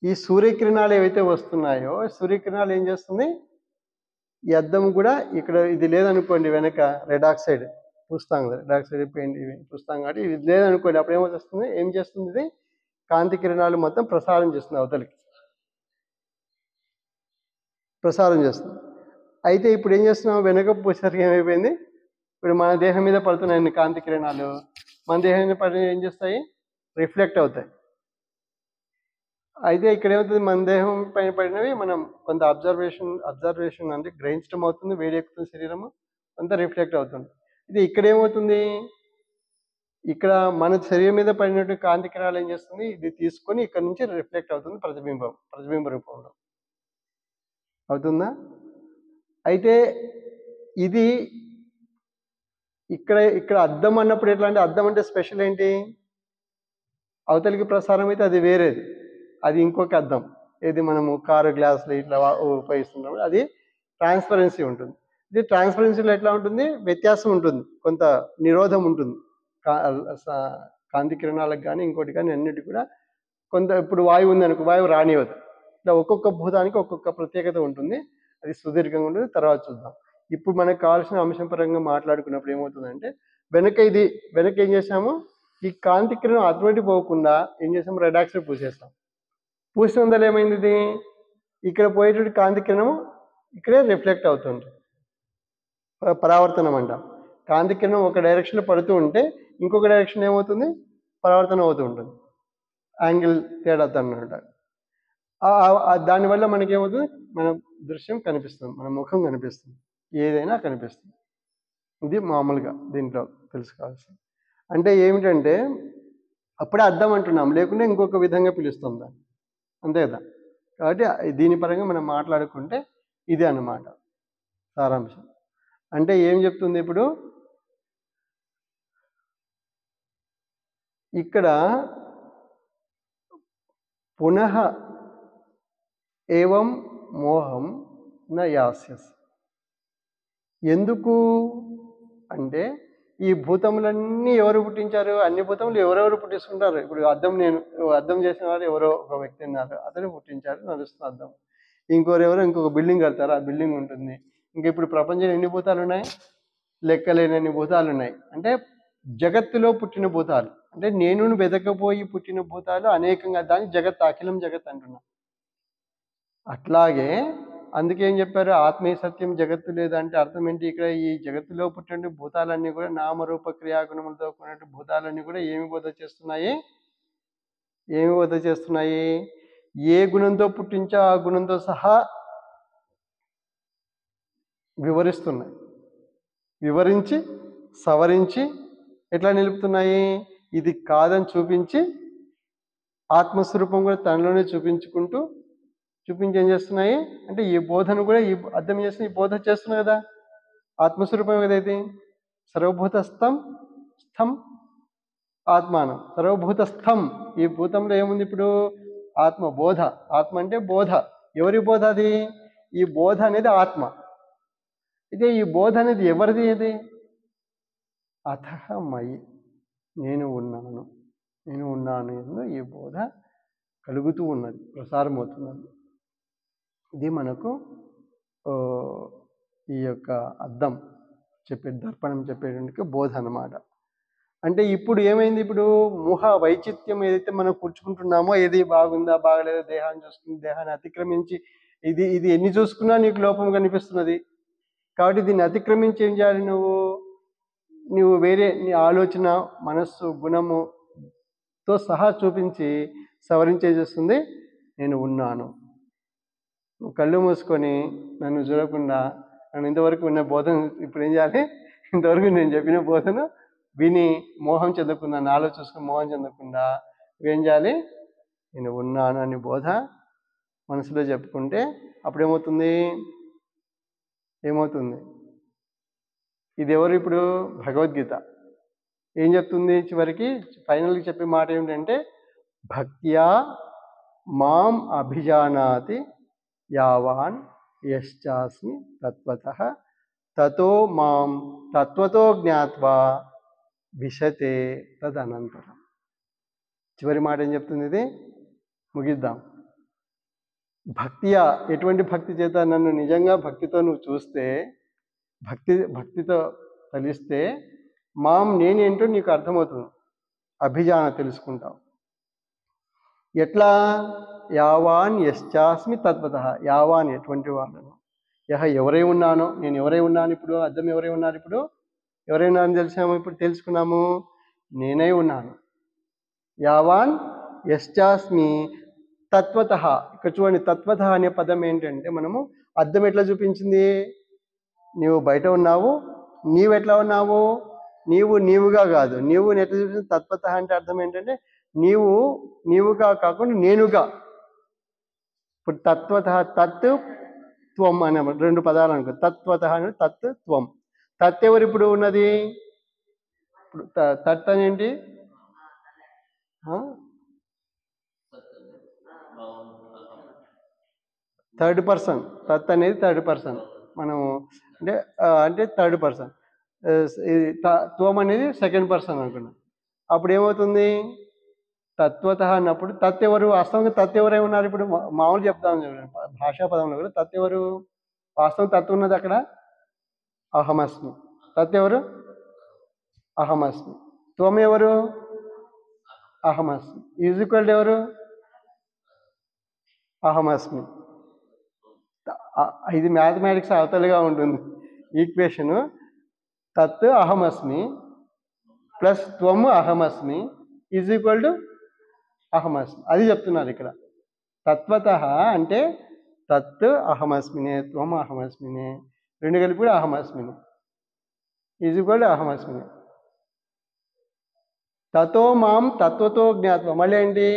ఈ సూర్యకిరణాలు ఏవైతే వస్తున్నాయో, సూర్యకిరణాలు ఏం చేస్తుంది? ఈ అద్దం కూడా ఇక్కడ ఇది లేదనుకోండి, వెనక రెడ్ ఆక్సైడ్ పూస్తాం కదా, డార్క్ సైడ్ పెయింట్ ఇవి పూస్తాం కాబట్టి ఇది లేదనుకోండి, అప్పుడు ఏమవుతుంది, ఏం చేస్తుంది, ఇది కాంతి కిరణాలు మొత్తం ప్రసారం చేస్తుంది, అవతలికి ప్రసారం చేస్తుంది. అయితే ఇప్పుడు ఏం చేస్తున్నాం, వెనక పూసేసరికి ఏమైపోయింది, ఇప్పుడు మన దేహం మీద పడుతున్నాయి కాంతి కిరణాలు, మన దేహం మీద పడి ఏం చేస్తాయి, రిఫ్లెక్ట్ అవుతాయి. అయితే ఇక్కడ ఏమవుతుంది, మన దేహం పైన పడినవి మనం కొంత అబ్జర్వేషన్ అంటే గ్రహించడం అవుతుంది, వేడి ఎక్కుతుంది శరీరము, అంతా రిఫ్లెక్ట్ అవుతుంది. ఇది ఇక్కడ ఏమవుతుంది, ఇక్కడ మన శరీరం మీద పడినట్టు కాంతి కిరణాలు ఏం చేస్తుంది, ఇది తీసుకొని ఇక్కడ నుంచి రిఫ్లెక్ట్ అవుతుంది, ప్రతిబింబ రూపంలో అవుతుందా. అయితే ఇది ఇక్కడ అద్దం అన్నప్పుడు ఎట్లా అంటే, అద్దం అంటే స్పెషల్ ఏంటి, అవతలికి ప్రసారం అయితే అది వేరేది, అది ఇంకొక అద్దం, ఏది మనము కారు గ్లాసులు ఇట్లా ఉపయోగిస్తున్నాము, అది ట్రాన్స్పరెన్సీ ఉంటుంది. ఇది ట్రాన్స్పరెన్సీలో ఎట్లా ఉంటుంది, వ్యత్యాసం ఉంటుంది, కొంత నిరోధం ఉంటుంది, కాంతి కిరణాలకు కానీ ఇంకోటి కానీ అన్నిటి కూడా కొంత. ఇప్పుడు వాయువు ఉంది అనుకో, వాయువు రానివ్వదు. ఇట్లా ఒక్కొక్క భూతానికి ఒక్కొక్క ప్రత్యేకత ఉంటుంది, అది సుదీర్ఘంగా ఉంటుంది, తర్వాత చూద్దాం. ఇప్పుడు మనకు కావాల్సిన అంశం పరంగా మాట్లాడుకున్నప్పుడు ఏమవుతుందంటే, వెనక ఏం చేసాము, ఈ కాంతి కిరణం అటువంటి పోకుండా ఏం చేసాము, రెడ్ ఆక్సైడ్ పూసేస్తాం. పూసినందువల్ల ఏమైంది, ఇది ఇక్కడ పోయేటువంటి కాంతి కిరణం ఇక్కడే రిఫ్లెక్ట్ అవుతుంది, పరావర్తనం అంటాం. కాంతి కిరణం ఒక డైరెక్షన్లో పడుతూ ఉంటే ఇంకొక డైరెక్షన్ ఏమవుతుంది, పరావర్తనం అవుతూ ఉంటుంది, యాంగిల్ తేడాతో అన్నమాట. దానివల్ల మనకేమవుతుంది, మన దృశ్యం కనిపిస్తుంది, మన ముఖం కనిపిస్తుంది, ఏదైనా కనిపిస్తుంది. ఇది మామూలుగా దీంట్లో తెలుసుకోవాల్సింది. అంటే ఏమిటంటే, అప్పుడే అద్దం అంటున్నాం, లేకుంటే ఇంకొక విధంగా పిలుస్తాం దాన్ని, అంతే కదా. కాబట్టి దీని పరంగా మనం మాట్లాడుకుంటే ఇదే అన్నమాట సారాంశం. అంటే ఏం చెప్తుంది ఇప్పుడు, ఇక్కడ పునః ఏవం మోహం న యాస్యస్. ఎందుకు అంటే, ఈ భూతములన్నీ ఎవరు పుట్టించారు, అన్ని భూతములు ఎవరెవరు పుట్టిస్తుంటారు. ఇప్పుడు అద్దం చేసిన వారు ఎవరో ఒక వ్యక్తి ఉన్నారు, అతను పుట్టించారు, నడుస్తున్న అద్దం. ఇంకొకరెవరో ఇంకొక బిల్డింగ్ కడతారు, ఆ బిల్డింగ్ ఉంటుంది. ఇంకా ఇప్పుడు ప్రపంచంలో ఎన్ని భూతాలు ఉన్నాయి, లెక్కలేనన్ని భూతాలు ఉన్నాయి. అంటే జగత్తులో పుట్టిన భూతాలు, అంటే నేను వెతకపోయి పుట్టిన భూతాలు అనేకంగా, దాన్ని జగత్, అఖిలం జగత్ అంటున్నా. అట్లాగే అందుకే ఏం చెప్పారు, ఆత్మీయ సత్యం జగత్తు లేదంటే అర్థం ఏంటి, ఇక్కడ ఈ జగత్తులో పుట్టిన భూతాలన్నీ కూడా నామరూప క్రియాగుణములతో కూడిన భూతాలన్నీ కూడా ఏమి బోధ చేస్తున్నాయి, ఏ గుణంతో పుట్టించో ఆ గుణంతో సహా వివరించి సవరించి ఎట్లా నిలుపుతున్నాయి, ఇది కాదని చూపించి ఆత్మస్వరూపం కూడా తనలోనే చూపించి ఏం చేస్తున్నాయి అంటే, ఈ బోధను కూడా ఈ అర్థం చేస్తున్న, ఈ బోధ చేస్తున్నాయి కదా, ఆత్మస్వరూపం ఏదైతే సర్వభూతస్థం ఆత్మానం, సర్వభూతస్థం, ఈ భూతంలో ఏముంది ఇప్పుడు, ఆత్మ అంటే బోధ. ఎవరి బోధ అది, ఈ బోధ అనేది ఆత్మ. అయితే ఈ బోధ అనేది ఎవరిది, అది అతః మయి, నేను ఉన్నాను ఎందు ఈ బోధ కలుగుతూ ఉన్నది, ప్రసారం అవుతున్నది. ఇది మనకు ఈ యొక్క అద్దం దర్పణం చెప్పేటువంటి బోధ అన్నమాట. అంటే ఇప్పుడు ఏమైంది, ఇప్పుడు మోహ వైచిత్యం ఏదైతే మనం కూర్చుకుంటున్నామో, ఏది బాగుందా బాగలేదా, దేహాన్ని చూసుకుని దేహాన్ని అతిక్రమించి ఇది ఎన్ని చూసుకున్నా నీకు లోపం కనిపిస్తున్నది. కాబట్టి దీన్ని అతిక్రమించి ఏం చేయాలి, నువ్వు వేరే నీ ఆలోచన, మనస్సు, గుణముతో సహా చూపించి సవరించేస్తుంది, నేను ఉన్నాను. నువ్వు కళ్ళు మూసుకొని నన్ను చూడకుండా, నన్ను ఇంతవరకు ఉన్న బోధన ఇప్పుడు ఏం చేయాలి, ఇంతవరకు నేను చెప్పిన బోధన విని మోహం చెందకుండా, నాలో చూసుకుని మోహం చెందకుండా ఏం చేయాలి, నేను ఉన్నాను అని బోధ మనసులో చెప్పుకుంటే అప్పుడు ఏమవుతుంది, ఇది ఎవరు ఇప్పుడు భగవద్గీత ఏం చెప్తుంది, చివరికి ఫైనల్గా చెప్పే మాట ఏమిటంటే, భక్త్యా మాం అభిజానాతి యావాన్ యశ్చాస్మి తత్వతః తతో మాం తత్వతో జ్ఞాత్వా విశతే తదనంతరం. చివరి మాట ఏం చెప్తుంది, ఇది ముగిద్దాం. భక్తియా, ఎటువంటి భక్తి చేత, నన్ను నిజంగా భక్తితో నువ్వు చూస్తే, భక్తితో కలిస్తే, మాం నేనేంటో నీకు అర్థమవుతుంది, అభిజాన తెలుసుకుంటావు. ఎట్లా? యావాన్ యశ్చాస్మి తత్వతః, యావాన్ ఎటువంటి వాళ్ళను, యహ ఎవరై ఉన్నానో, నేను ఎవరై ఉన్నాను ఇప్పుడు, అర్థం ఎవరై ఉన్నారు ఇప్పుడు, ఎవరై ఉన్నాను తెలిసాము, ఇప్పుడు తెలుసుకున్నాము, నేనై ఉన్నాను. యావాన్ యశ్చాస్మి తత్వతః, ఇక్కడ చూడండి తత్వతః అనే పదం ఏంటంటే మనము అర్థం ఎట్లా చూపించింది, నీవు బయట ఉన్నావు, నీవు ఎట్లా ఉన్నావు, నీవు నీవుగా కాదు, నీవు ఎట్లా చూపించింది, తత్వతః అంటే అర్థం ఏంటంటే నీవు నీవుగా కాకుండా నేనుగా. ఇప్పుడు తత్వతః, తత్ త్వం అనే రెండు పదాలు అనుకో, తత్వతః అంటే తత్ త్వం. తత్ ఎవరు ఇప్పుడు ఉన్నది, ఇప్పుడు తత్ అని ఏంటి, థర్డ్ పర్సన్. తత్ అనేది థర్డ్ పర్సన్, మనము అంటే థర్డ్ పర్సన్. త్వం అనేది సెకండ్ పర్సన్ అనుకున్నాం. అప్పుడు ఏమవుతుంది, తత్వతః అన్నప్పుడు తత్ ఎవరు, వాస్తవంగా తత్ ఎవరై ఉన్నారు ఇప్పుడు, మామూలు చెప్తాను చూడండి, భాషా పదంలో కూడా తత్ ఎవరు, వాస్తవం తత్ ఉన్నది అక్కడ అహమస్మి. తత్ ఎవరు, అహమస్మి. త్వం ఎవరు, అహమస్మి. ఈజ్ ఈక్వల్ టు ఎవరు, అహమస్మి. ఇది మ్యాథమెటిక్స్ అవతలుగా ఉంటుంది ఈక్వేషను. తత్ అహమస్మి ప్లస్ త్వము అహమస్మి ఈజ్ ఈక్వల్ టు అహమస్మి, అది చెప్తున్నారు ఇక్కడ. తత్వతః అంటే తత్ అహమస్మినే, త్వం అహమస్మినే, రెండు కలిపి కూడా అహమస్మిని ఈజ్ ఈక్వల్ టు అహమస్మిని. తతో మాం తత్వతో జ్ఞాత్వం, మళ్ళీ ఏంటి,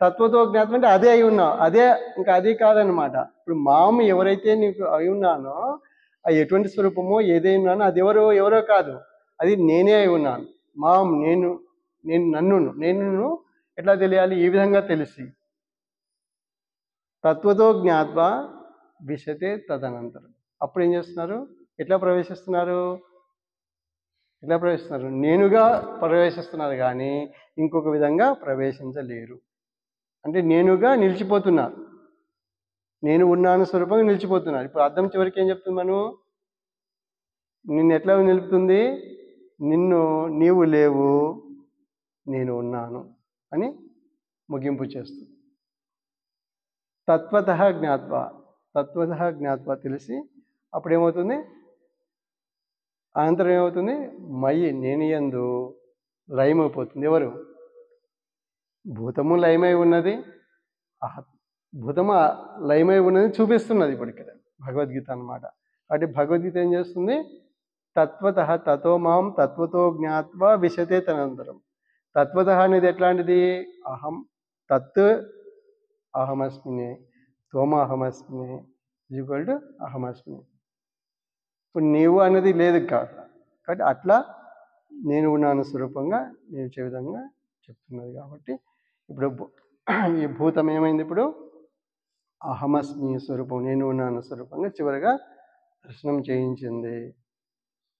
తత్వతో జ్ఞాత్వం అంటే అదే అయి ఉన్నావు, అదే ఇంకా అది కాదనమాట. ఇప్పుడు మాము ఎవరైతే నీకు అయి ఉన్నానో, అది ఎటువంటి స్వరూపమో ఏదై ఉన్నానో అది ఎవరో కాదు, అది నేనే అయి ఉన్నాను. మాం నేను నేను ఎట్లా తెలియాలి, ఈ విధంగా తెలిసి తత్వతో జ్ఞాత్వ విశతే తదనంతరం. అప్పుడు ఏం చేస్తున్నారు, ఎట్లా ప్రవేశిస్తున్నారు, నేనుగా ప్రవేశిస్తున్నారు కానీ ఇంకొక విధంగా ప్రవేశించలేరు. అంటే నేనుగా నిలిచిపోతున్నారు, నేను ఉన్నాను స్వరూపంగా నిలిచిపోతున్నారు. ఇప్పుడు అర్థం చివరికి ఏం చెప్తుంది, మనం నిన్ను ఎట్లా నిలుపుతుంది, నీవు లేవు నేను ఉన్నాను అని ముగింపు చేస్తుంది. తత్వతః జ్ఞాత్వ తెలిసి అప్పుడు ఏమవుతుంది, అనంతరం ఏమవుతుంది, మయి నేను యందు లయమైపోతుంది. ఎవరు, భూతము లయమై ఉన్నది, భూతము లయమై ఉన్నది చూపిస్తున్నది ఇప్పుడు ఇక్కడ భగవద్గీత అన్నమాట. కాబట్టి భగవద్గీత ఏం చేస్తుంది, తత్వతః తతో మాం తత్వతో జ్ఞాత్వా విశతే తనంతరం. తత్వతః అనేది ఎట్లాంటిది, అహం తత్ అహమస్మినే, త్వం అహమస్మినే ఈక్వల్ టు అహమస్మినే. ఇప్పుడు నీవు అనేది లేదు కాదు, కాబట్టి అట్లా నేను ఉన్నాను స్వరూపంగా నిలిచే విధంగా చెప్తున్నది. కాబట్టి ఇప్పుడు ఈ భూతం ఏమైంది, ఇప్పుడు అహమస్మి స్వరూపం, నేను ఉన్నాను స్వరూపంగా చివరిగా దర్శనం చేయించింది.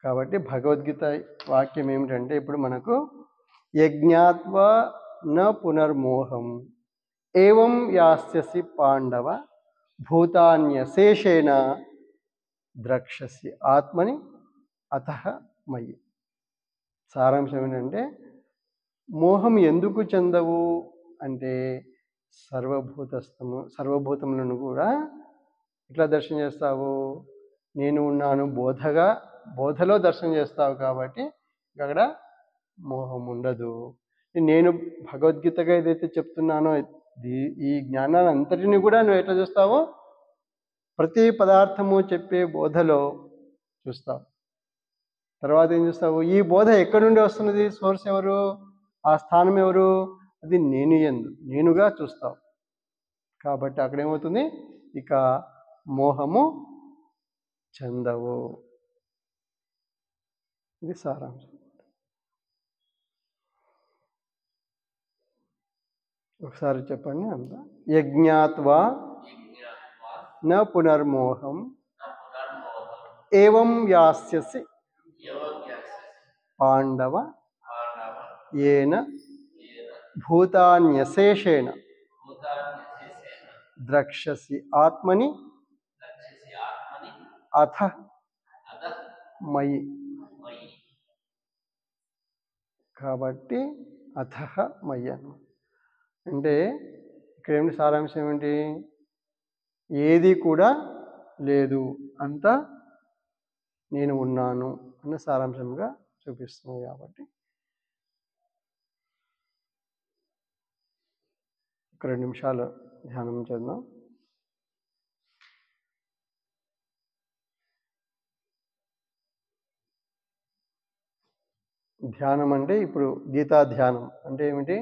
కాబట్టి భగవద్గీత వాక్యం ఏమిటంటే, ఇప్పుడు మనకు యజ్ఞాత్వా న పునర్మోహం ఏవం యాస్యసి పాండవ భూతాన్యశేషేణ ద్రక్షసి ఆత్మని అతః మయి. సారాంశం ఏంటంటే, మోహం ఎందుకు చెందవు అంటే సర్వభూతములను కూడా ఇట్లా దర్శనం చేస్తావు, నేను ఉన్నాను బోధలో దర్శనం చేస్తావు. కాబట్టి అక్కడ మోహం ఉండదు. నేను భగవద్గీతగా ఏదైతే చెప్తున్నానో ఈ జ్ఞానాన్ని అంతటిని కూడా నువ్వు ఎట్లా చూస్తావో, ప్రతి పదార్థము చెప్పే బోధలో చూస్తావు. తర్వాత ఏం చూస్తావు, ఈ బోధ ఎక్కడి నుండి వస్తున్నది, సోర్స్ ఎవరు, ఆ స్థానం ఎవరు, అది నేనుగా చూస్తావు. కాబట్టి అక్కడేమవుతుంది, ఇక మోహము చెందవు. ఇది సారాంశం. ఒకసారి చెప్పండి అంతా. యజ్ఞాత్వా న పునర్మోహం ఏవం యాస్యసి పాండవ ఏన భూతాన్యశేషేణ ద్రక్షసి ఆత్మని అథ మయి. కాబట్టి అథః మయ్య అంటే ఇక్కడ ఏమిటి సారాంశం ఏంటి? ఏది కూడా లేదు, అంతా నేను ఉన్నాను అన్న సారాంశంగా చూపిస్తుంది. కాబట్టి ఒక 2 నిమిషాలు ధ్యానం చేద్దాం. ధ్యానం అంటే ఇప్పుడు గీతా ధ్యానం అంటే ఏమిటి?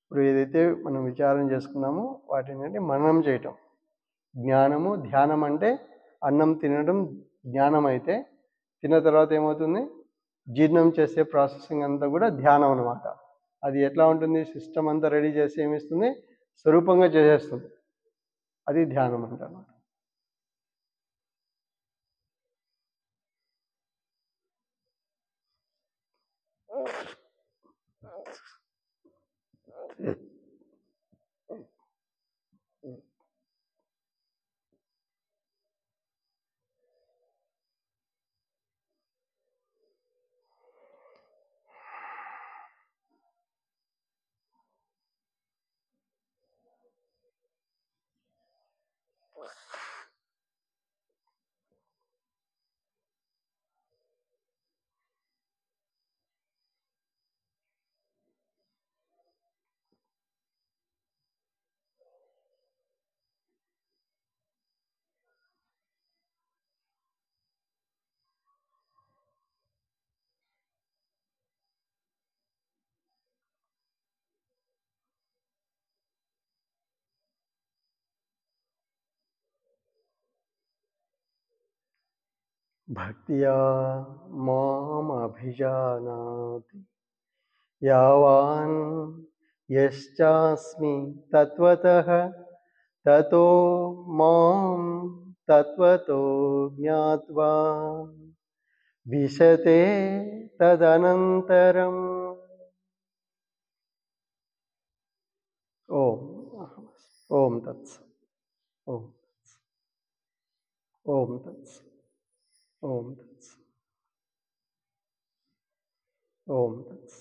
ఇప్పుడు ఏదైతే మనం విచారం చేసుకున్నామో వాటిని మననం చేయటం. జ్ఞానము, ధ్యానం అంటే అన్నం తినడం జ్ఞానం అయితే, తిన్న తర్వాత ఏమవుతుంది? జీర్ణం చేసే ప్రాసెసింగ్ అంతా కూడా ధ్యానం అనమాట. అది ఎట్లా ఉంటుంది? సిస్టమ్ అంతా రెడీ చేసి ఏమిస్తుంది? స్వరూపంగా చేసేస్తుంది. అది ధ్యానం అంటారు. భక్త్యా మాం అభిజానాతి యావాన్ యశ్చాస్మి తత్వతః తతో మాం తత్వతో జ్ఞాత్వా విశతే తదనంతరం. ఓం ఓం తత్స్ ఓం ఓం తత్స్ ఓం తత్స్ ఓం తత్స్.